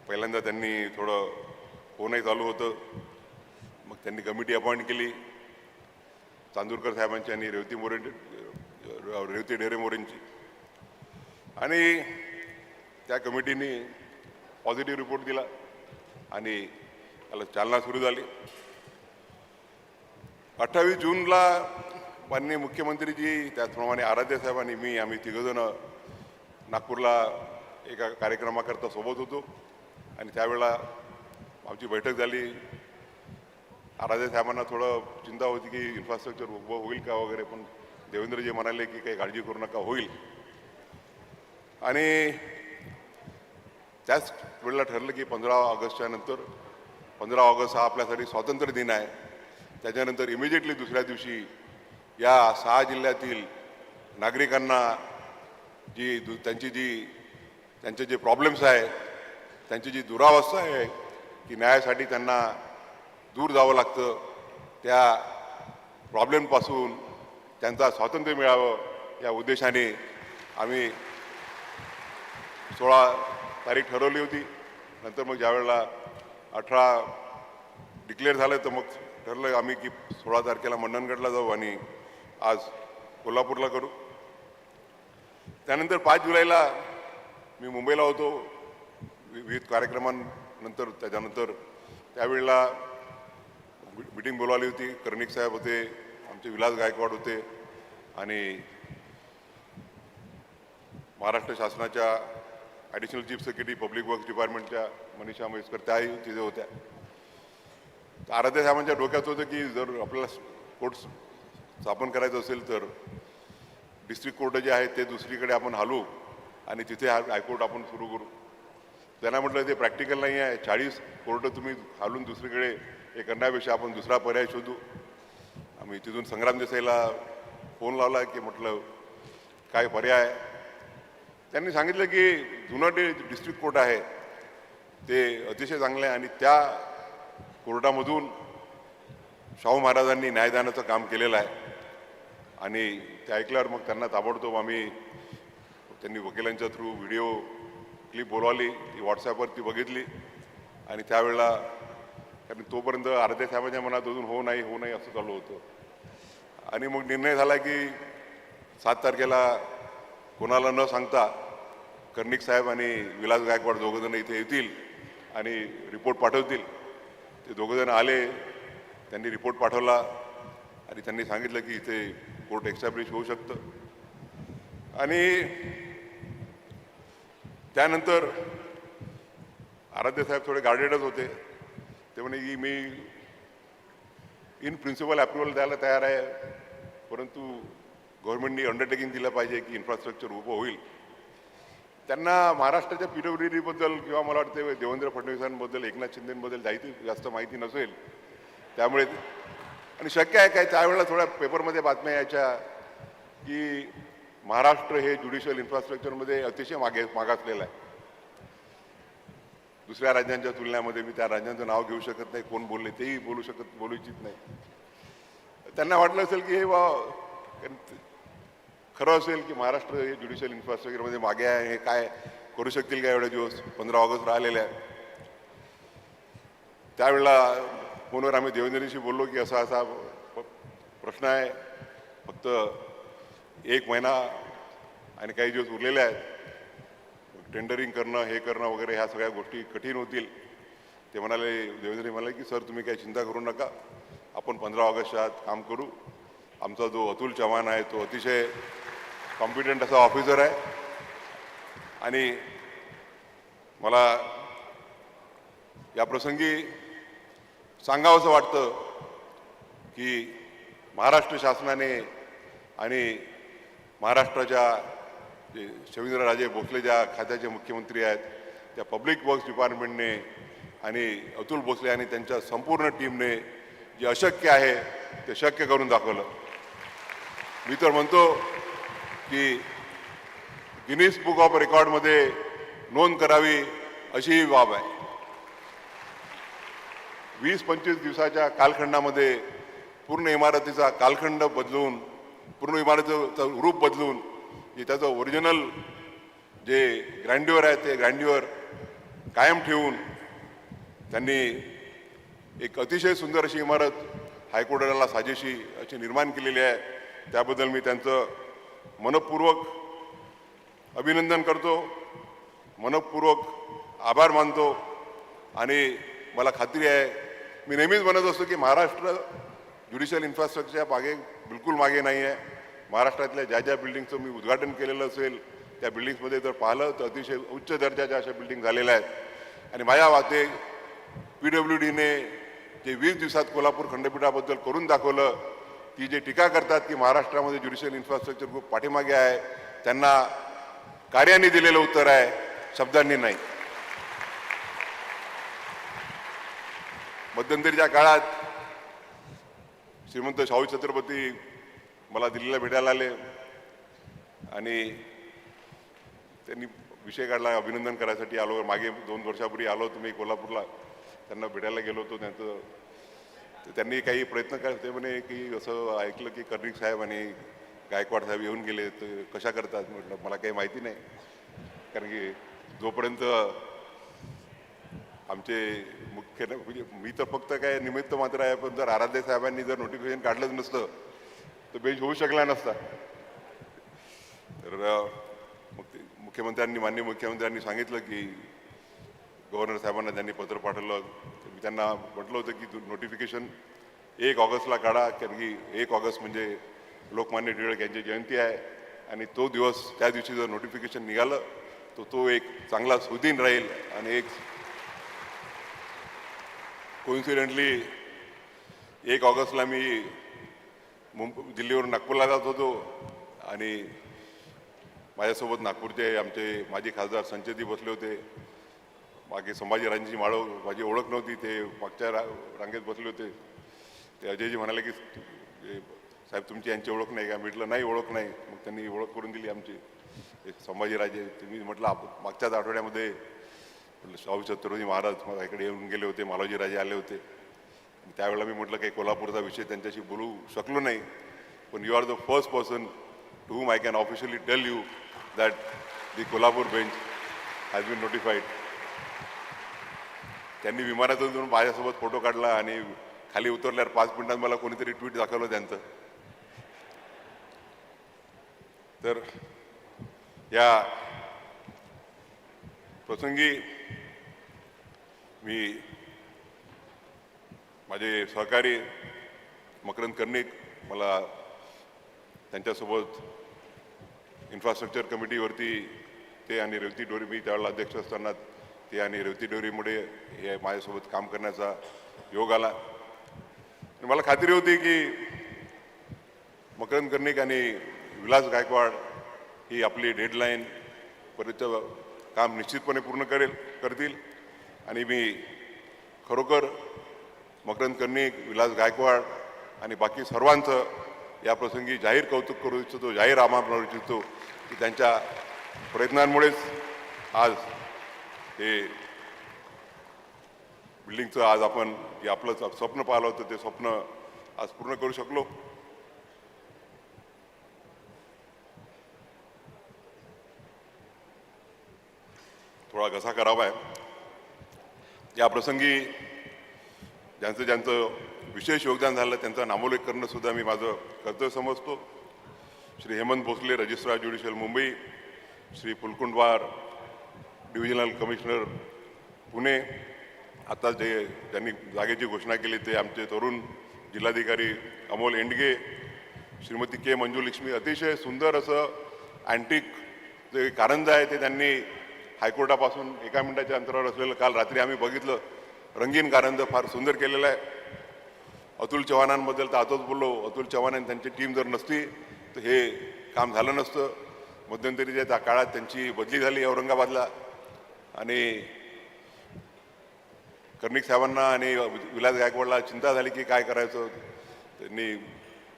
पहिल्यांदा त्यांनी थोडं फोनही चालू होतं, मग त्यांनी कमिटी अपॉइंट केली चांदूरकर साहेबांची आणि रेवती ढेरे मोरेंची, आणि त्या कमिटीने पॉझिटिव्ह रिपोर्ट दिला आणि त्याला चालना सुरू झाली. 28 जूनला माननीय मुख्यमंत्रीजी, त्याचप्रमाणे आराध्य साहेब आणि आम्ही तिघंजण नागपूरला एका कार्यक्रमाकरता सोबत होतो. आणि त्यावेळेला आमची बैठक झाली आराध्य साहेबांना थोडं चिंता होती की इन्फ्रास्ट्रक्चर उभं होईल का वगैरे, पण देवेंद्रजी म्हणाले की काही काळजी करू नका, होईल. आणि त्याच वेळेला ठरलं की 15 ऑगस्टच्या नंतर 15 ऑगस्ट हा आपल्यासाठी स्वातंत्र्य दिन आहे. त्याच्यानंतर इमिजिएटली दुसऱ्या दिवशी या 6 जिल्ह्यातील नागरिकांना त्यांचे जे प्रॉब्लेम्स आहे, त्यांची जी दुरावस्था आहे की न्यायासाठी त्यांना दूर जावं लागतं, त्या प्रॉब्लेमपासून त्यांचा स्वातंत्र्य मिळावं या उद्देशाने आम्ही 16 तारीख ठरवली होती. नंतर मग ज्यावेळेला 18 डिक्लेअर झालं तर मग ठरलं आम्ही की 16 तारखेला मंडणगडला जाऊ आणि आज कोल्हापूरला करू. त्यानंतर 5 जुलैला मी मुंबईला होतो विविध कार्यक्रमांनंतर. त्याच्यानंतर त्यावेळेला मीटिंग बोलावली होती. कर्णिक साहेब होते, आमचे विलास गायकवाड होते आणि महाराष्ट्र शासनाच्या additional chief secretary public works डिपार्टमेंटच्या मनीषा म्हैसकर त्याही तिथे होत्या. आराध्य साहेबांच्या डोक्यात होतं की जर आपल्याला कोर्ट स्थापन करायचं असेल तर डिस्ट्रिक्ट कोर्ट जे आहे ते दुसरीकडे आपण हलवू आणि तिथे हायकोर्ट आपण सुरू करू. त्यांना म्हटलं ते प्रॅक्टिकल नाही आहे. 40 कोर्ट तुम्ही हलवून दुसरीकडे हे करण्यापेक्षा आपण दुसरा पर्याय शोधू. आम्ही तिथून संग्राम देसाईला फोन लावला की म्हटलं काय पर्याय. त्यांनी सांगितलं की जुनं जे डिस्ट्रिक्ट कोर्ट आहे ते अतिशय चांगलं आहे आणि त्या कोर्टामधून शाहू महाराजांनी न्यायदानाचं काम केलेलं आहे. आणि ते ऐकल्यावर मग त्यांना ताबडतोब त्यांनी वकिलांच्या थ्रू व्हिडिओ क्लिप बोलवली, ती व्हॉट्सॲपवरती बघितली आणि त्यावेळेला कारण तोपर्यंत आराध्य साहेबांच्या मनात अजून हो नाही असं चालू होतं. आणि मग निर्णय झाला की 7 तारखेला कोणाला न सांगता कर्णिक साहेब आणि विलास गायकवाड दोघंजण इथे येतील आणि रिपोर्ट पाठवतील. ते दोघंजण आले, त्यांनी रिपोर्ट पाठवला आणि त्यांनी सांगितलं की इथे कोर्ट एस्टॅब्लिश होऊ शकतं. आणि त्यानंतर आराध्य साहेब थोडे गार्डेडच होते. ते म्हणे की मी इन प्रिन्सिपल अप्रुव्हल द्यायला तयार आहे, परंतु गव्हर्नमेंटनी अंडरटेकिंग दिलं पाहिजे की इन्फ्रास्ट्रक्चर उभं होईल. त्यांना महाराष्ट्राच्या PWDबद्दल किंवा मला वाटते देवेंद्र फडणवीसांबद्दल, एकनाथ शिंदेबद्दल जास्त माहिती नसेल. त्यामुळे आणि शक्य आहे काय त्यावेळेला थोड्या पेपरमध्ये बातम्या यायच्या की महाराष्ट्र हे ज्युडिशियल इन्फ्रास्ट्रक्चरमध्ये अतिशय मागासलेलं आहे. दुसऱ्या राज्यांच्या तुलनेमध्ये. मी त्या राज्यांचं नाव घेऊ शकत नाही, कोण बोलले तेही बोलू इच्छित नाही. त्यांना वाटलं असेल की हे खरं असेल की महाराष्ट्र हे ज्युडिशियल इन्फ्रास्ट्रक्चरमध्ये मागे आहे, हे काय करू शकतील का एवढे दिवस. 15 ऑगस्ट राहिलेले आहे. त्यावेळेला फोनवर आम्ही देवेंद्रजीशी बोललो की असा प्रश्न आहे, फक्त 1 महिना आणि काही दिवस उरलेले आहेत. टेंडरिंग करणं, हे करणं वगैरे ह्या सगळ्या गोष्टी कठीण होतील. ते म्हणाले, देवेंद्रजी म्हणाले की सर तुम्ही काही चिंता करू नका, आपण 15 ऑगस्टच्या आत काम करू. आमचा जो अतुल चव्हाण आहे तो अतिशय कॉम्पिटंट असा ऑफिसर आहे आणि मला या प्रसंगी सांगावंसं वाटतं की महाराष्ट्र शासनाने आणि महाराष्ट्राच्या जे शवेंद्रराजे भोसले ज्या खात्याचे मुख्यमंत्री आहेत, त्या पब्लिक वर्क्स डिपार्टमेंटने आणि अतुल भोसले आणि त्यांच्या संपूर्ण टीमने जे अशक्य आहे ते शक्य करून दाखवलं. मी तर म्हणतो की गिनीज बुक ऑफ रेकॉर्डमध्ये नोंद करावी अशी ही बाब आहे. 20-25 दिवसाच्या कालखंडामध्ये पूर्ण इमारतीचा कालखंड बदलून, पूर्ण इमारतीचं रूप बदलून, जे त्याचं ओरिजिनल जे ग्रँड्युअर आहे ते ग्रँड्युअर कायम ठेवून त्यांनी एक अतिशय सुंदर अशी इमारत हायकोर्टाला साजेशी अशी निर्माण केलेली आहे. त्याबद्दल मी त्यांचं मनपूर्वक अभिनंदन करतो, मनपूर्वक आभार मानतो. आणि मला खात्री आहे, मी नेहमीच म्हणत असतो की महाराष्ट्र ज्युडिशियल इन्फ्रास्ट्रक्चरच्या मागे बिलकुल मागे नाही आहे. महाराष्ट्रातल्या ज्या बिल्डिंगचं मी उद्घाटन केलेलं असेल त्या बिल्डिंग्समध्ये जर पाहिलं तर अतिशय उच्च दर्जाच्या अशा बिल्डिंग झालेल्या आहेत. आणि माझ्या वाटे PWDने जे 20 दिवसात कोल्हापूर खंडपीठाबद्दल करून दाखवलं, ती जे टीका करतात की महाराष्ट्रामध्ये ज्युडिशियल इन्फ्रास्ट्रक्चर खूप पाठीमागे आहे, त्यांना कार्याने दिलेलं उत्तर आहे, शब्दांनी नाही. मध्यंतरीच्या काळात श्रीमंत शाहू छत्रपती मला दिल्लीला भेटायला आले आणि त्यांनी विषय काढला अभिनंदन करायसाठी आलो. मागे 2 वर्षापूर्वी आलो होतो मी कोल्हापूरला, त्यांना भेटायला गेलो होतो. त्यांनी काही प्रयत्न करते म्हणे की असं ऐकलं की कर्णिक साहेब आणि गायकवाड साहेब येऊन गेले, तर कशा करतात. म्हटलं मला काही माहिती नाही, कारण की जोपर्यंत आमचे मुख्य म्हणजे मी तर फक्त काय निमित्त मात्र आहे, पण जर आराध्य साहेबांनी जर नोटिफिकेशन काढलंच नसतं तर बेंच होऊ शकला नसता. तर मग ते माननीय मुख्यमंत्र्यांनी सांगितलं की गव्हर्नर साहेबांना त्यांनी पत्र पाठवलं. मी त्यांना म्हटलं होतं की नोटिफिकेशन 1 ऑगस्टला काढा, कारण की 1 ऑगस्ट म्हणजे लोकमान्य टिळक यांची जयंती आहे आणि तो दिवस, त्या दिवशी जर नोटिफिकेशन निघालं तर तो एक चांगला सुदिन राहील. आणि एक कोइन्सिडेंटली 1 ऑगस्टला मी दिल्लीवरून नागपूरला जात होतो आणि माझ्यासोबत नागपूरचे आमचे माजी खासदार संचेती बसले होते. मागे संभाजीराजांची माळव माझी ओळख नव्हती, ते मागच्या रांगेत बसले होते. ते अजयजी म्हणाले की साहेब तुमची यांची ओळख नाही का. म्हटलं नाही, ओळख नाही. मग त्यांनी ओळख करून दिली आमची. संभाजीराजे तुम्ही म्हटलं मागच्याच आठवड्यामध्ये शाहू छत्रपती महाराज मला इकडे येऊन गेले होते, मालोजीराजे आले होते. त्यावेळेला मी म्हटलं काही कोल्हापूरचा विषय त्यांच्याशी बोलू शकलो नाही, पण you are the first person to whom I can officially tell you that the Kolhapur bench has been notified. त्यांनी विमानातून जाऊन माझ्यासोबत फोटो काढला आणि खाली उतरल्यावर 5 मिनिटात मला कोणीतरी ट्विट दाखवलं त्यांचं. तर या प्रसंगी मी माझे सहकारी मकरंद कर्णिक, मला त्यांच्यासोबत इन्फ्रास्ट्रक्चर कमिटीवरती ते आणि रेवती डोरी, मी त्यावेळेला अध्यक्ष असताना ते आणि रेवती डोरीमुळे हे माझ्यासोबत काम करण्याचा योग आला. मला खात्री होती की मकरंद कर्णिक आणि विलास गायकवाड ही आपली डेडलाईन पर्यंत काम निश्चितपणे पूर्ण करतील. आणि मी खरोखर मकरंद कर्णिक, विलास गायकवाड आणि बाकी सर्वांचं या प्रसंगी जाहीर कौतुक करू इच्छितो, जाहीर आभार मानू इच्छितो की त्यांच्या प्रयत्नांमुळेच आज हे बिल्डिंगचं आज आपण जे आपलं स्वप्न पाहिलं होतं ते स्वप्न आज पूर्ण करू शकलो. थोडा घसा खराब आहे. या प्रसंगी ज्यांचं विशेष योगदान झालं त्यांचा नामोल्लेख करणं सुद्धा मी माझं कर्तव्य समजतो. Shri Hemant Bhosale, registrar judicial Mumbai, Shri Phulkundwar, divisional commissioner Pune, आता ज्यांनी जागेची घोषणा केली ते आमचे तरुण जिल्हाधिकारी अमोल एंडगे, श्रीमती के मंजुलक्ष्मी. अतिशय सुंदर असं अँटिक जे कारंजा आहे ते त्यांनी हायकोर्टापासून 1 मिनिटाच्या अंतरावर असलेलं काल रात्री आम्ही बघितलं. रंगीन कारंज फार सुंदर केलेलं आहे. अतुल चव्हाणांबद्दल तर आताच बोललो. अतुल चव्हाण आणि त्यांची टीम जर नसती तर हे काम झालं नसतं. मध्यंतरीच्या त्या काळात त्यांची बदली झाली औरंगाबादला आणि कर्णिक साहेबांना आणि विलास गायकवाडला चिंता झाली की काय करायचं. त्यांनी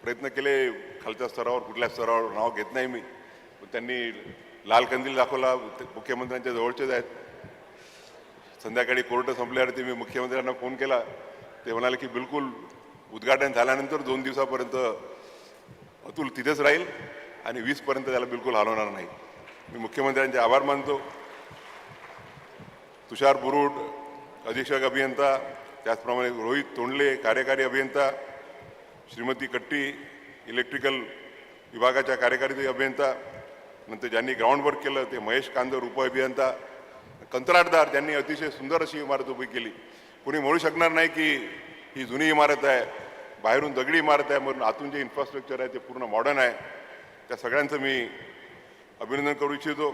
प्रयत्न केले खालच्या स्तरावर, कुठल्या स्तरावर नाव घेत नाही मी, पण त्यांनी लाल कंदील दाखवला. मुख्यमंत्र्यांच्या जवळचेच आहेत. संध्याकाळी कोर्ट संपल्यावरती मी मुख्यमंत्र्यांना फोन केला. ते म्हणाले की बिलकुल उद्घाटन झाल्यानंतर 2 दिवसापर्यंत अतुल तिथेच राहील आणि 20 पर्यंत त्याला बिलकुल हलवणार नाही. मी मुख्यमंत्र्यांचे आभार मानतो. तुषार बुरुड अधीक्षक अभियंता, त्याचप्रमाणे रोहित तोंडले कार्यकारी अभियंता, श्रीमती कट्टी इलेक्ट्रिकल विभागाच्या कार्यकारी अभियंता, नंतर ज्यांनी ग्राउंड वर्क केलं ते महेश कांदर उपअभियंता, कंत्राटदार ज्यांनी अतिशय सुंदर अशी इमारत उभी केली. कोणी म्हणू शकणार नाही की ही जुनी इमारत आहे, बाहेरून दगडी इमारत आहे, म्हणून आतून जे इन्फ्रास्ट्रक्चर आहे ते पूर्ण मॉडर्न आहे. त्या सगळ्यांचं मी अभिनंदन करू इच्छितो.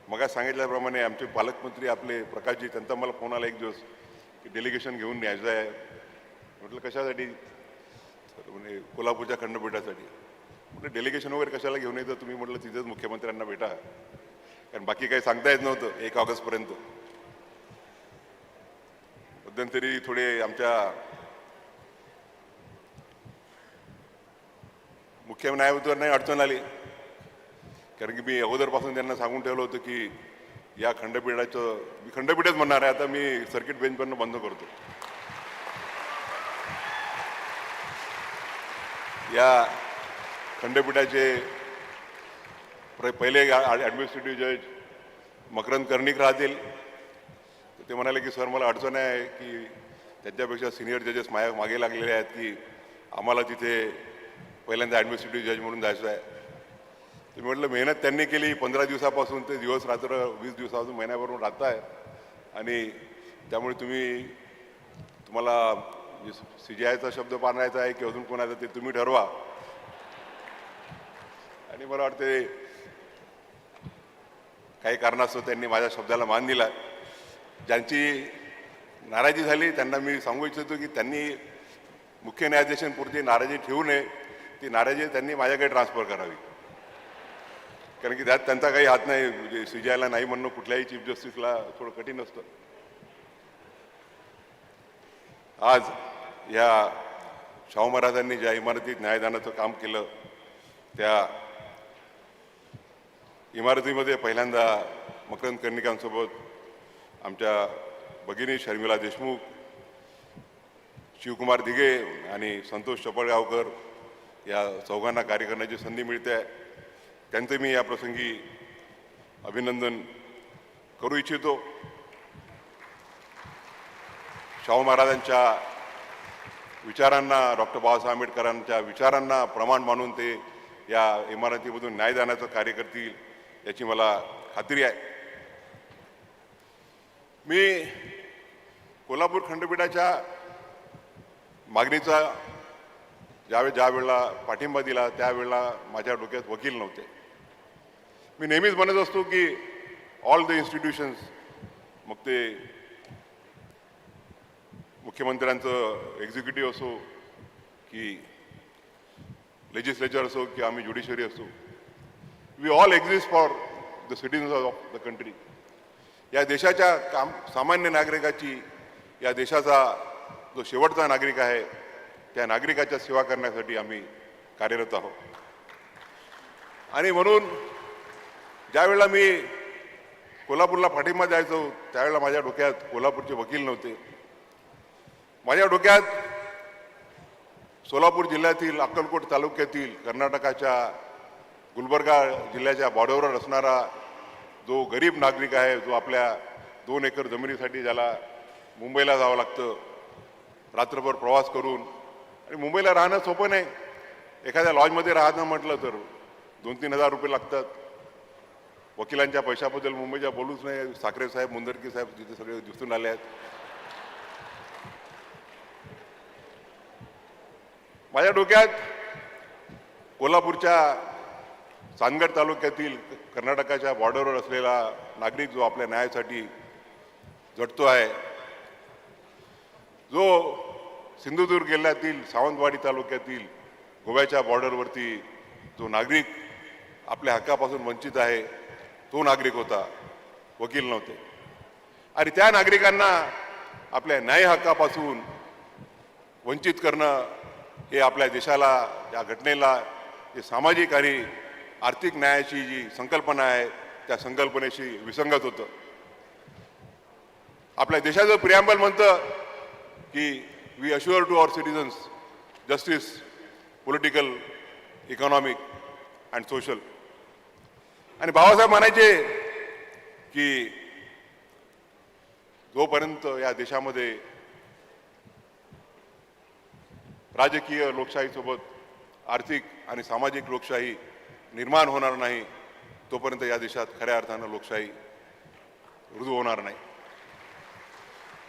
मग सांगितल्याप्रमाणे आमचे पालकमंत्री आपले प्रकाशजी, त्यांचा मला फोन आला एक दिवस की डेलिगेशन घेऊन न्यायचं आहे म्हटलं कशासाठी? तर म्हणे कोल्हापूरच्या खंडपीठासाठी. म्हटलं डेलिगेशन वगैरे कशाला घेऊन येतं तुम्ही? म्हटलं तिथेच मुख्यमंत्र्यांना भेटा, कारण बाकी काही सांगता येत नव्हतं 1 ऑगस्टपर्यंत. मध्यंतरी थोडे आमच्या मुख्य न्यायमूर्तींना अडचण आली, कारण की मी अगोदरपासून त्यांना सांगून ठेवलं होतं की या खंडपीठाचं, मी खंडपीठच म्हणणार आहे आता, मी सर्किट बेंचवरनं बंद करतो. या खंडपीठाचे पहिले ॲडमिनिस्ट्रेटिव्ह जज मकरंद कर्णिक राहतील. ते म्हणाले की सर मला अडचण आहे की त्यांच्यापेक्षा सिनियर जजेस मागे लागलेले आहेत की आम्हाला तिथे पहिल्यांदा ॲडमिनिस्ट्रेटिव्ह जज म्हणून जायचं आहे. तर म्हटलं मेहनत त्यांनी केली 15 दिवसापासून, ते दिवस रात्र 20 दिवसापासून महिन्याभरून राहत आहे, आणि त्यामुळे तुम्हाला CJIचा शब्द पाळायचा आहे की अजून कोणाचा ते तुम्ही ठरवा. आणि मला वाटते काही कारणास्तव त्यांनी माझ्या शब्दाला मान दिला. ज्यांची नाराजी झाली त्यांना मी सांगू इच्छितो की त्यांनी मुख्य न्यायाधीशांपुरती नाराजी ठेवू नये, ती नाराजी त्यांनी माझ्याकडे ट्रान्सफर करावी, कारण की त्यात त्यांचा काही हात नाही. म्हणजे CJIला नाही म्हणणं कुठल्याही चीफ जस्टिसला थोडं कठीण असतं. आज या शाहू महाराजांनी ज्या इमारतीत न्यायदानाचं काम केलं, त्या इमारतीमध्ये पहिल्यांदा मकरंद कर्णिकांसोबत आमच्या भगिनी शर्मिला देशमुख, शिवकुमार दिघे आणि संतोष चपळगावकर या चौघांना कार्य करण्याची संधी मिळते आहे. त्यांचं मी या प्रसंगी अभिनंदन करू इच्छितो. शाहू महाराजांच्या विचारांना, डॉक्टर बाबासाहेब आंबेडकरांच्या विचारांना प्रमाण मानून ते या इमारतीमधून न्यायदानाचं कार्य करतील याची मला खात्री आहे. मी कोल्हापूर खंडपीठाच्या मागणीचा ज्या वेळेला पाठिंबा दिला त्यावेळेला माझ्या डोक्यात वकील नव्हते. मी नेहमीच म्हणत असतो की ऑल द इन्स्टिट्यूशन्स, मग ते मुख्यमंत्र्यांचं एक्झिक्युटिव्ह असो की लेजिस्लेचर असो की आम्ही ज्युडिशरी असो, we all exist for the citizens of the country. या देशाच्या सामान्य नागरिकाची, या देशाचा जो शेवटचा नागरिक आहे त्या नागरिकाच्या सेवा करण्यासाठी आम्ही कार्यरत आहोत. आणि म्हणून ज्यावेळेला मी कोल्हापूरला पाठिंबा द्यायचो त्यावेळेला माझ्या डोक्यात कोल्हापूरचे वकील नव्हते. माझ्या डोक्यात सोलापूर जिल्ह्यातील, अक्कलकोट तालुक्यातील, कर्नाटकाच्या गुलबर्गा जिल्ह्याच्या बॉर्डरवर असणारा जो गरीब नागरिक आहे, जो आपल्या 2 एकर जमिनीसाठी ज्याला मुंबईला जावं लागतं रात्रभर प्रवास करून, आणि मुंबईला राहणं सोपं नाही. एखाद्या लॉजमध्ये राहणं म्हटलं तर 2-3 हजार रुपये लागतात. वकिलांच्या पैशाबद्दल मुंबईच्या बोलूच नाही. साखरे साहेब, मुंदरकी साहेब तिथे सगळे दिसून आले आहेत. माझ्या डोक्यात कोल्हापूरच्या चांदगड तालुक्यातील कर्नाटकाच्या बॉर्डरवर असलेला नागरिक जो आपल्या न्यायासाठी झटतो आहे, जो सिंधुदुर्ग जिल्ह्यातील सावंतवाडी तालुक्यातील गोव्याच्या बॉर्डरवरती जो नागरिक आपल्या हक्कापासून वंचित आहे, तो नागरिक होता, वकील नव्हते. आणि त्या नागरिकांना आपल्या न्याय हक्कापासून वंचित करणं हे आपल्या देशाला, या घटनेला, जे सामाजिक आणि आर्थिक न्यायाची जी संकल्पना आहे त्या संकल्पनेशी विसंगत होतं. आपल्या देशाचं प्रिॲम्बल म्हणतं की we assure to our citizens justice, political, economic and social. आणि बाबासाहेब म्हणायचे की जोपर्यंत या देशामध्ये राजकीय लोकशाहीसोबत आर्थिक आणि सामाजिक लोकशाही निर्माण होणार नाही, तोपर्यंत या देशात खऱ्या अर्थानं लोकशाही रुजू होणार नाही.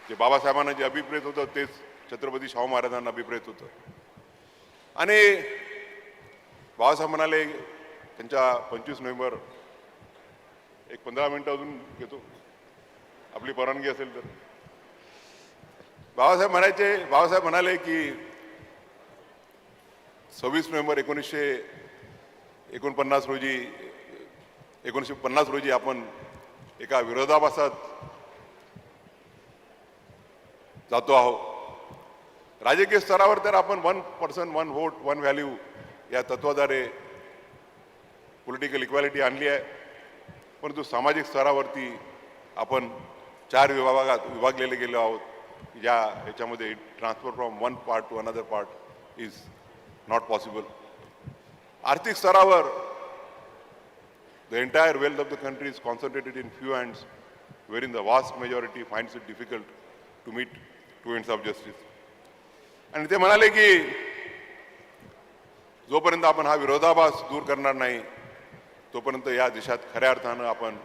जे बाबासाहेबांना जे अभिप्रेत होतं तेच छत्रपती शाहू महाराजांना अभिप्रेत होतं. आणि बाबासाहेब म्हणाले, त्यांच्या 25 नोव्हेंबर, एक 15 मिनिटं अजून घेतो आपली परवानगी असेल तर. बाबासाहेब म्हणाले की 26 नोव्हेंबर 1950 रोजी आपण एका विरोधाभासात जातो आहोत. राजकीय स्तरावर तर आपण 1 पर्सन 1 व्होट 1 व्हॅल्यू या तत्वाद्वारे पॉलिटिकल इक्वॅलिटी आणली आहे, परंतु सामाजिक स्तरावरती आपण 4 विभागात विभागलेले गेलो आहोत. ज्या ह्याच्यामध्ये transfer from one part two another part is not possible. आर्थिक स्तरावर the entire wealth of the country is concentrated in few hands, wherein the vast majority finds it difficult to meet two ends of justice. आणि ते म्हणाले की जोपर्यंत आपण हा विरोधाभास दूर करणार नाही तोपर्यंत या देशात खऱ्या अर्थानं आपण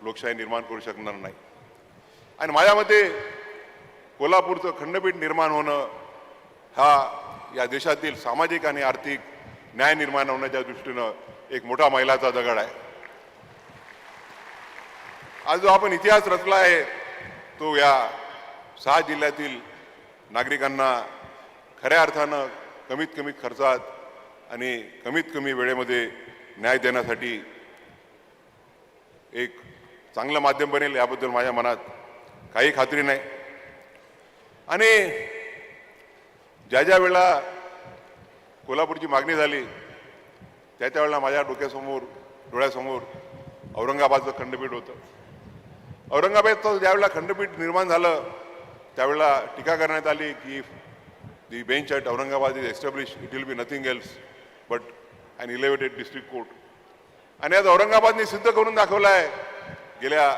लोकशाही निर्माण करू शकणार नाही. आणि माझ्या मते कोल्हापूरचं खंडपीठ निर्माण होणं हा या देशातील सामाजिक आणि आर्थिक न्याय निर्माण होण्याच्या दृष्टीनं एक मोठा मैलाचा दगड आहे. आज जो आपण इतिहास रचला आहे तो या 6 जिल्ह्यातील नागरिकांना खऱ्या अर्थानं कमीत कमी खर्चात आणि कमीत कमी वेळेमध्ये न्याय देण्यासाठी एक चांगलं माध्यम बनेल याबद्दल माझ्या मनात काही खात्री नाही. आणि ज्या वेळेला कोल्हापूरची मागणी झाली त्या वेळेला माझ्या डोळ्यासमोर औरंगाबादचं खंडपीठ होतं. औरंगाबादचं ज्यावेळेला खंडपीठ निर्माण झालं त्यावेळेला टीका करण्यात आली की the bench at Aurangabad is establish, it will be nothing else but an elevated district court. आणि आज औरंगाबादने सिद्ध करून दाखवलं आहे गेल्या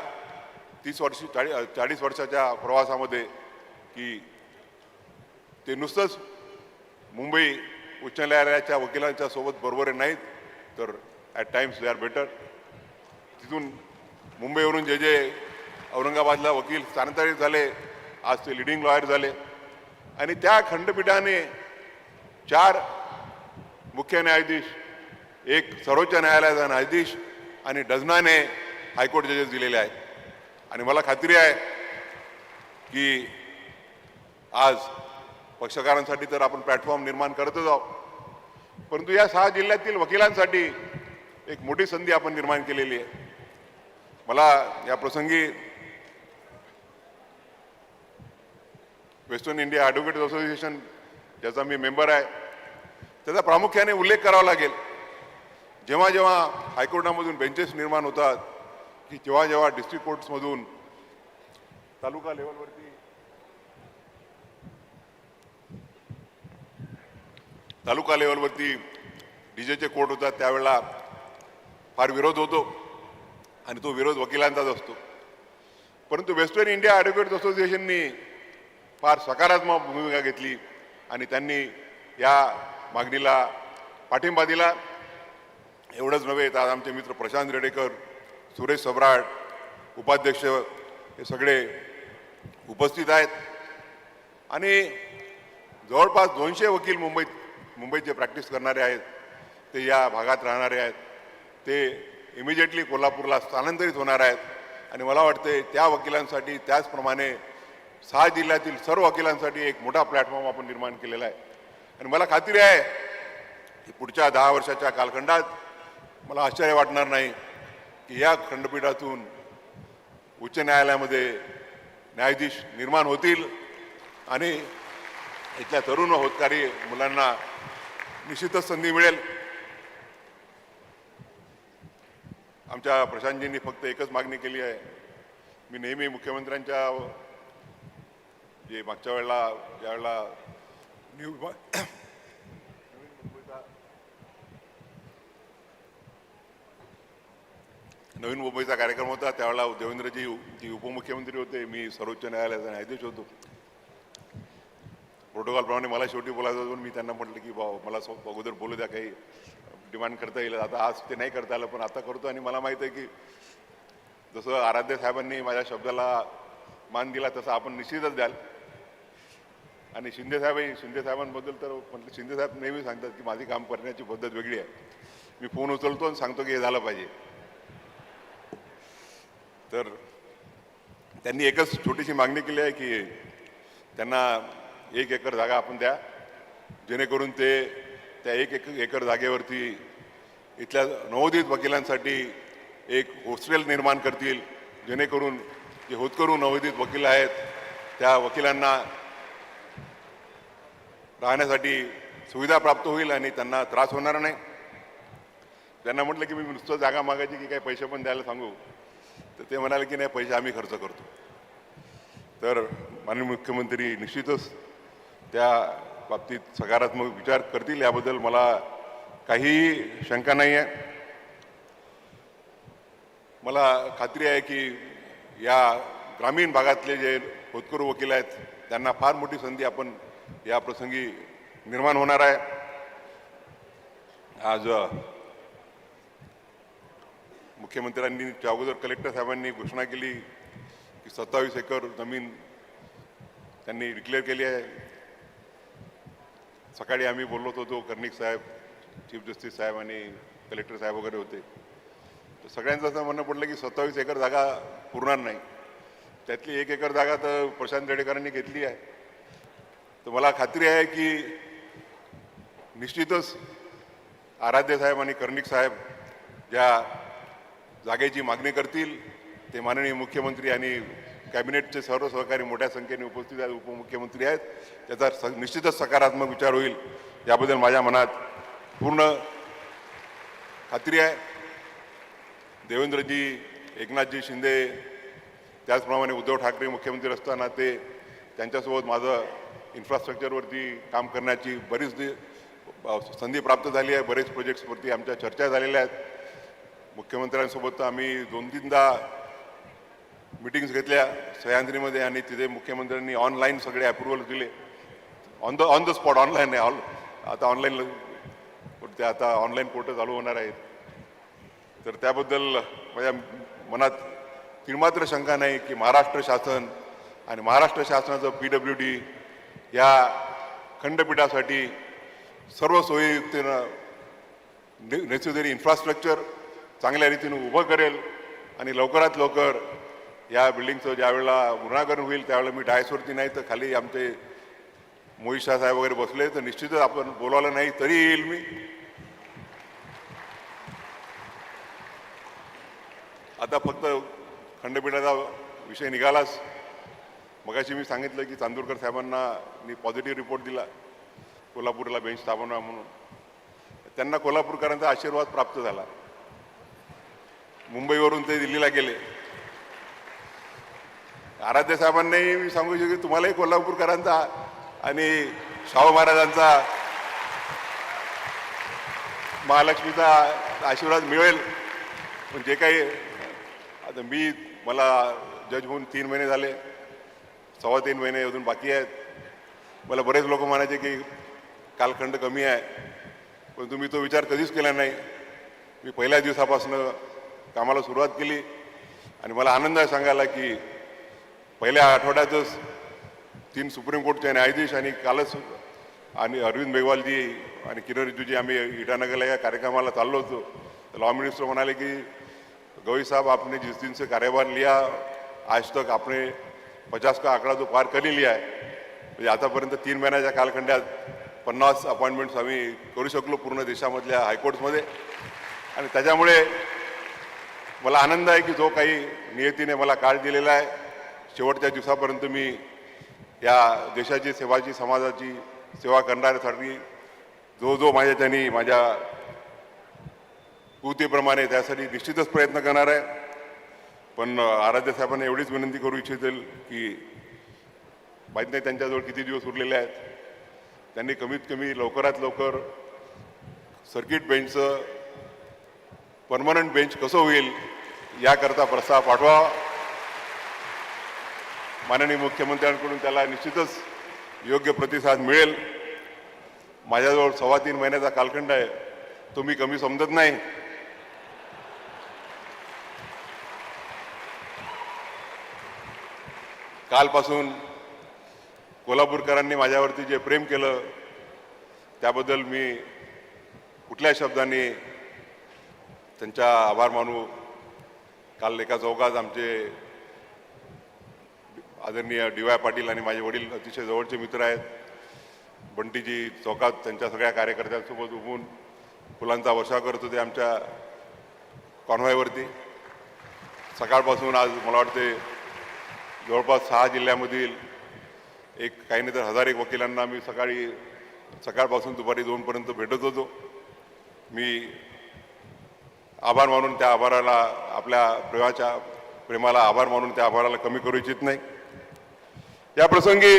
40 वर्षाच्या प्रवासामध्ये की ते नुसतंच मुंबई उच्च न्यायालयाच्या वकिलांच्या सोबत बरोबर नाहीत तर at times they are better. तिथून मुंबईवरून जे औरंगाबादला वकील स्थानांतरित झाले आज ते लिडिंग लॉयर झाले. आणि त्या खंडपीठाने 4 मुख्य न्यायाधीश, एक सर्वोच्च न्यायालयाचा न्यायाधीश आणि डझनाने हायकोर्ट जजेस दिलेले आहेत. आणि मला खात्री आहे की आज पक्षकारांसाठी तर आपण प्लॅटफॉर्म निर्माण करतच आहोत, परंतु या 6 जिल्ह्यातील वकिलांसाठी एक मोठी संधी आपण निर्माण केलेली आहे. मला या प्रसंगी वेस्टर्न इंडिया ॲडव्होकेट्स असोसिएशन ज्याचा मी मेंबर आहे त्याचा प्रामुख्याने उल्लेख करावा लागेल. जेव्हा जेव्हा हायकोर्टामधून बेंचेस निर्माण होतात की जेव्हा डिस्ट्रिक्ट कोर्ट्समधून तालुका लेवलवरती डीजेचे कोर्ट होतात त्यावेळेला फार विरोध होतो आणि तो विरोध वकिलांचाच असतो. परंतु वेस्टर्न इंडिया ॲडव्होकेट्स असोसिएशननी फार सकारात्मक भूमिका घेतली आणि त्यांनी या मागणीला पाठिंबा दिला. एवढंच नव्हे तर आज आमचे मित्र प्रशांत रेडेकर, सुरेश सबराट, उपाध्यक्ष हे सगळे उपस्थित आहेत. आणि जवळपास 200 वकील मुंबईचे प्रॅक्टिस करणारे आहेत, ते या भागात राहणारे आहेत, ते इमिजिएटली कोल्हापूरला स्थानांतरित होणार आहेत. आणि मला वाटते त्या वकिलांसाठी त्याचप्रमाणे 6 जिल्ह्यातील सर्व वकिलांसाठी एक मोठा प्लॅटफॉर्म आपण निर्माण केलेला आहे. आणि मला खात्री आहे की पुढच्या 10 वर्षाच्या कालखंडात मला आश्चर्य वाटणार नाही की या खंडपीठातून उच्च न्यायालयामध्ये न्यायाधीश निर्माण होतील आणि इथल्या तरुण होतकारी मुलांना निश्चितच संधी मिळेल. आमच्या प्रशांतजींनी फक्त एकच मागणी केली आहे. मी नेहमी मुख्यमंत्र्यांच्या जे मागच्या वेळेला ज्यावेळेला नवीन मुंबईचा कार्यक्रम होता त्यावेळेला देवेंद्रजी जी उपमुख्यमंत्री होते, मी सर्वोच्च न्यायालयाचा न्यायाधीश होतो. प्रोटोकॉलप्रमाणे मला शेवटी बोलायचं होतं, मी त्यांना म्हटलं की मला अगोदर बोलू द्या, काही डिमांड करता येईल. आता आज ते नाही करता आलं पण आता करतो. आणि मला माहीत आहे की जसं आराध्य साहेबांनी माझ्या शब्दाला मान दिला तसं आपण निश्चितच द्याल. आणि शिंदे साहेबांबद्दल तर म्हटलं, शिंदे साहेब नेहमी सांगतात की माझी काम करण्याची पद्धत वेगळी आहे. मी फोन उचलतो आणि सांगतो की हे झालं पाहिजे. तर त्यांनी एकच छोटीशी मागणी केली आहे की त्यांना 1 एकर जागा आपण द्या, जेणेकरून ते त्या 1 एकर जागेवरती इथल्या नवोदित वकिलांसाठी एक हॉस्टेल निर्माण करतील, जेणेकरून जे होतकरू नवोदित वकील आहेत त्या वकिलांना राहण्यासाठी सुविधा प्राप्त होईल आणि त्यांना त्रास होणार नाही. त्यांना म्हटलं की मी नुसतं जागा मागायची की काही पैसे पण द्यायला सांगू, तर ते म्हणाले की नाही, पैसे आम्ही खर्च करतो. तर माननीय मुख्यमंत्री निश्चितच त्या बाबतीत सकारात्मक विचार करतील, याबद्दल मला काहीही शंका नाही आहे. मला खात्री आहे की या ग्रामीण भागातले जे होतकरू वकील आहेत त्यांना फार मोठी संधी आपण या प्रसंगी निर्माण होणार आहे. आज मुख्यमंत्र्यांनी अगोदर कलेक्टर साहेबांनी घोषणा केली की 27 एकर जमीन त्यांनी डिक्लेअर केली आहे. सकाळी आम्ही बोललो होतो, कर्णिक साहेब, चीफ जस्टिस साहेब आणि कलेक्टर साहेब वगैरे होते. तर सगळ्यांचं असं म्हणणं पडलं की 27 एकर जागा पुरणार नाही. त्यातली 1 एकर जागा तर प्रशांत रेडेकरांनी घेतली आहे. तर मला खात्री आहे की निश्चितच आराध्य साहेब आणि कर्णिक साहेब ज्या जागेची मागणी करतील ते माननीय मुख्यमंत्री आणि कॅबिनेटचे सर्व सहकारी मोठ्या संख्येने उपस्थित आहेत, उपमुख्यमंत्री आहेत, त्याचा निश्चितच सकारात्मक विचार होईल, याबद्दल माझ्या मनात पूर्ण खात्री आहे. देवेंद्रजी, एकनाथजी शिंदे, त्याचप्रमाणे उद्धव ठाकरे मुख्यमंत्री असताना ते त्यांच्यासोबत माझं इन्फ्रास्ट्रक्चरवरती काम करण्याची बरीच संधी प्राप्त झाली आहे. बरेच प्रोजेक्ट्सवरती आमच्या चर्चा झालेल्या आहेत. मुख्यमंत्र्यांसोबत आम्ही 2-3दा मीटिंग्स घेतल्या सह्याद्रीमध्ये आणि तिथे मुख्यमंत्र्यांनी ऑनलाईन सगळे अप्रुव्हल दिले. ऑन द स्पॉट, ऑनलाईन नाही, आता ऑनलाईन, ते आता ऑनलाईन पोर्टल चालू होणार आहेत. तर त्याबद्दल माझ्या मनात तिळमात्र शंका नाही की महाराष्ट्र शासन आणि महाराष्ट्र शासनाचं PWD या खंडपीठासाठी सर्व सोयीयुक्तीनं नेसेसरी इन्फ्रास्ट्रक्चर चांगल्या रीतीनं उभं करेल आणि लवकरात लवकर या बिल्डिंगचं ज्यावेळेला पुनरावरण होईल त्यावेळेला मी डायसवरती नाही तर खाली आमचे मोहित शाह साहेब वगैरे बसले तर निश्चितच आपण बोलावलं नाही तरी येईल मी. आता फक्त खंडपीठाचा विषय निघालाच. मगाशी मी सांगितलं की चांदूरकर साहेबांना मी पॉझिटिव्ह रिपोर्ट दिला कोल्हापूरला बेंच स्थापना म्हणून. त्यांना कोल्हापूरकरांचा आशीर्वाद प्राप्त झाला. मुंबईवरून ते दिल्लीला गेले. आराध्य साहेबांनाही मी सांगू इच्छितो की तुम्हालाही कोल्हापूरकरांचा आणि शाहू महाराजांचा, महालक्ष्मीचा आशीर्वाद मिळेल. पण जे काही आता मला जज होऊन 3 महिने झाले, 3.25 महिने अजून बाकी आहेत. मला बरेच लोक म्हणायचे की कालखंड कमी आहे, पण तुम्ही तो विचार कधीच केला नाही. मी पहिल्या दिवसापासून कामाला सुरुवात केली आणि मला आनंद आहे सांगायला की पहिल्या आठवड्यातच 3 सुप्रीम कोर्टचे न्यायाधीश आणि कालच आणि अरविंद बेगवालजी आणि किरण रिजिजूजी आम्ही इटानगरला या कार्यक्रमाला चाललो होतो. तर लॉ मिनिस्टर म्हणाले की गवई साहब, आपने जिस दिन से कार्यभार लिया आज तक आपने 50 का आकडा जो पार कर लिया आहे. म्हणजे आतापर्यंत 3 महिन्याच्या कालखंडात 50 अपॉइंटमेंट्स आम्ही करू शकलो पूर्ण देशामधल्या हायकोर्ट्समध्ये. आणि त्याच्यामुळे मला आनंद आहे की जो काही नियतीने मला काळ दिलेला आहे, शेवटच्या दिवसापर्यंत मी या देशाची सेवाची, समाजाची सेवा करण्यासाठी जो माझ्याच्यानी माझ्या कृतीप्रमाणे त्यासाठी निश्चितच प्रयत्न करणार आहे. पण आराध्य साहेबांना एवढीच विनंती करू इच्छितील की माहीत नाही त्यांच्याजवळ किती दिवस उरलेले आहेत, त्यांनी कमीत कमी लवकरात लवकर सर्किट बेंचचं परमनंट बेंच कसं होईल याकरता प्रस्ताव पाठवा. माननीय मुख्यमंत्र्यांकडून त्याला निश्चितच योग्य प्रतिसाद मिळेल. माझ्याजवळ 3.25 महिन्याचा कालखंड आहे, तो मी कमी समजत नाही. कालपासून कोल्हापूरकरांनी माझ्यावरती जे प्रेम केलं त्याबद्दल मी कुठल्या शब्दांनी त्यांचा आभार मानू. काल एका चौकात आमचे आदरणीय डी वाय पाटील आणि माझे वडील अतिशय जवळचे मित्र आहेत. बंटीजी चौकात त्यांच्या सगळ्या कार्यकर्त्यांसोबत उभून फुलांचा वर्षाव करत होते आमच्या कॉन्व्हॉयवरती. सकाळपासून आज मला वाटते जवळपास 6 जिल्ह्यामधील काही नाही तर 1001 वकिलांना मी सकाळपासून दुपारी 2 पर्यंत भेटत होतो. मी आभार मानून त्या आभाराला, आपल्या प्रेमाला आभार मानून त्या आभाराला कमी करू इच्छित नाही. या प्रसंगी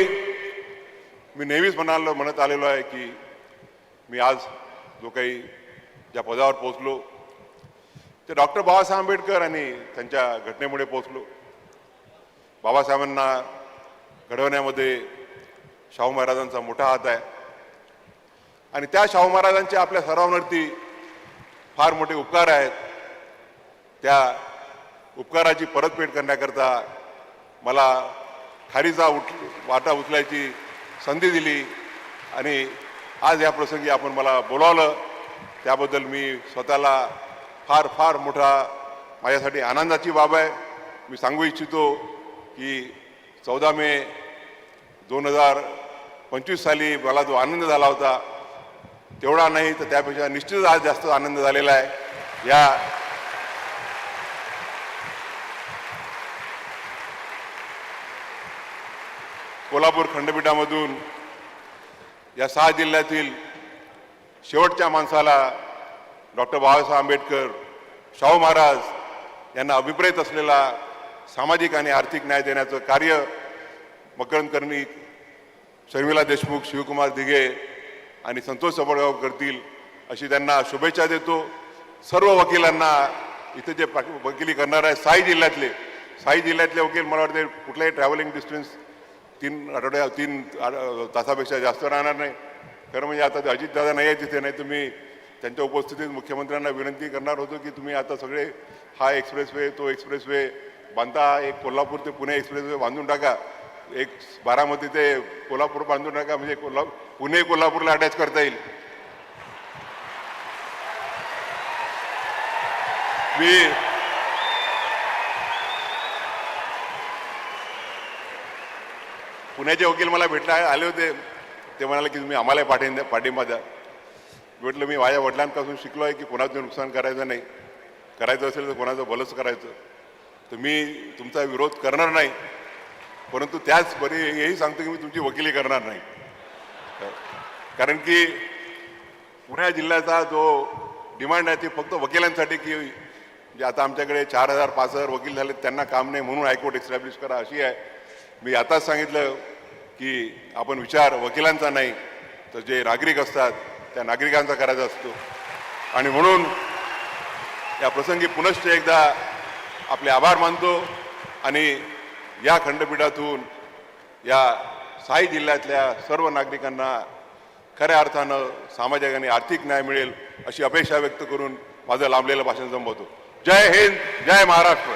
मी नेहमीच म्हणत आलेलो आहे की मी आज जो काही ज्या पदावर पोहोचलो ते डॉक्टर बाबासाहेब आंबेडकर आणि त्यांच्या घटनेमुळे पोहोचलो. बाबासाहेबांना घडवण्यामध्ये शाहू महाराजांचा मोठा हात आहे आणि त्या शाहू महाराजांचे आपल्या सर्वांवरती फार मोठे उपकार आहेत. त्या उपकाराची परतफेड करण्याकरता मला खारीचा वाटा उचलायची संधी दिली आणि आज या प्रसंगी आपण मला बोलावलं, त्याबद्दल मी स्वतःला फार फार मोठा माझ्यासाठी आनंदाची बाब आहे. मी सांगू इच्छितो की 14 मे 2025 साली मला जो आनंद झाला होता तेवढा नाही तर त्यापेक्षा निश्चितच आज जास्त आनंद झालेला आहे. या कोल्हापूर खंडपीठामधून या 6 जिल्ह्यातील शेवटच्या माणसाला डॉक्टर बाबासाहेब आंबेडकर, शाहू महाराज यांना अभिप्रेत असलेला सामाजिक आणि आर्थिक न्याय देण्याचं कार्य मकरंद कर्णिक, शर्मिला देशमुख, शिवकुमार दिघे आणि संतोष सबळगाव करतील अशी त्यांना शुभेच्छा देतो. सर्व वकिलांना इथे जे वकिली करणार आहे 6 जिल्ह्यातले वकील मला वाटते कुठल्याही ट्रॅव्हलिंग डिस्टन्स 3 तासापेक्षा जास्त राहणार नाही. खरं म्हणजे आता अजितदादा नाही आहे तिथे, नाही तर मी त्यांच्या उपस्थितीत मुख्यमंत्र्यांना विनंती करणार होतो की तुम्ही आता सगळे हा एक्सप्रेसवे तो एक्सप्रेसवे बांधता, एक कोल्हापूर ते पुणे एक्सप्रेसवे बांधून टाका, एक बारामती ते कोल्हापूर बांधून टाका, म्हणजे पुणे कोल्हापूरला अटॅच करता येईल. मी पुण्याचे वकील मला आले होते, ते म्हणाले की तुम्ही आम्हाला पाठिंबा द्या. म्हटलं मी माझ्या वडिलांपासून शिकलो आहे की कोणाचं नुकसान करायचं नाही, करायचं असेल तर कोणाचं भलंच करायचं. तर मी तुमचा विरोध करणार नाही, परंतु त्याच बरी हेही सांगतो की मी तुमची वकिली करणार नाही. कारण की पुणे जिल्ह्याचा जो डिमांड आहे ती फक्त वकिलांसाठी की जे आता आमच्याकडे 4000-5000 वकील झाले त्यांना काम नाही म्हणून हायकोर्ट एस्टॅब्लिश करा अशी आहे. मी आताच सांगितलं की आपण विचार वकिलांचा नाही तर जे नागरिक असतात त्या नागरिकांचा करायचा असतो. आणि म्हणून या प्रसंगी पुनश्च एकदा आपले आभार मानतो आणि या खंडपीठातून या 6 जिल्ह्यातल्या सर्व नागरिकांना खऱ्या अर्थानं सामाजिक आणि आर्थिक न्याय मिळेल अशी अपेक्षा व्यक्त करून माझं लांबलेलं भाषण संपवतो. जय हिंद, जय महाराष्ट्र.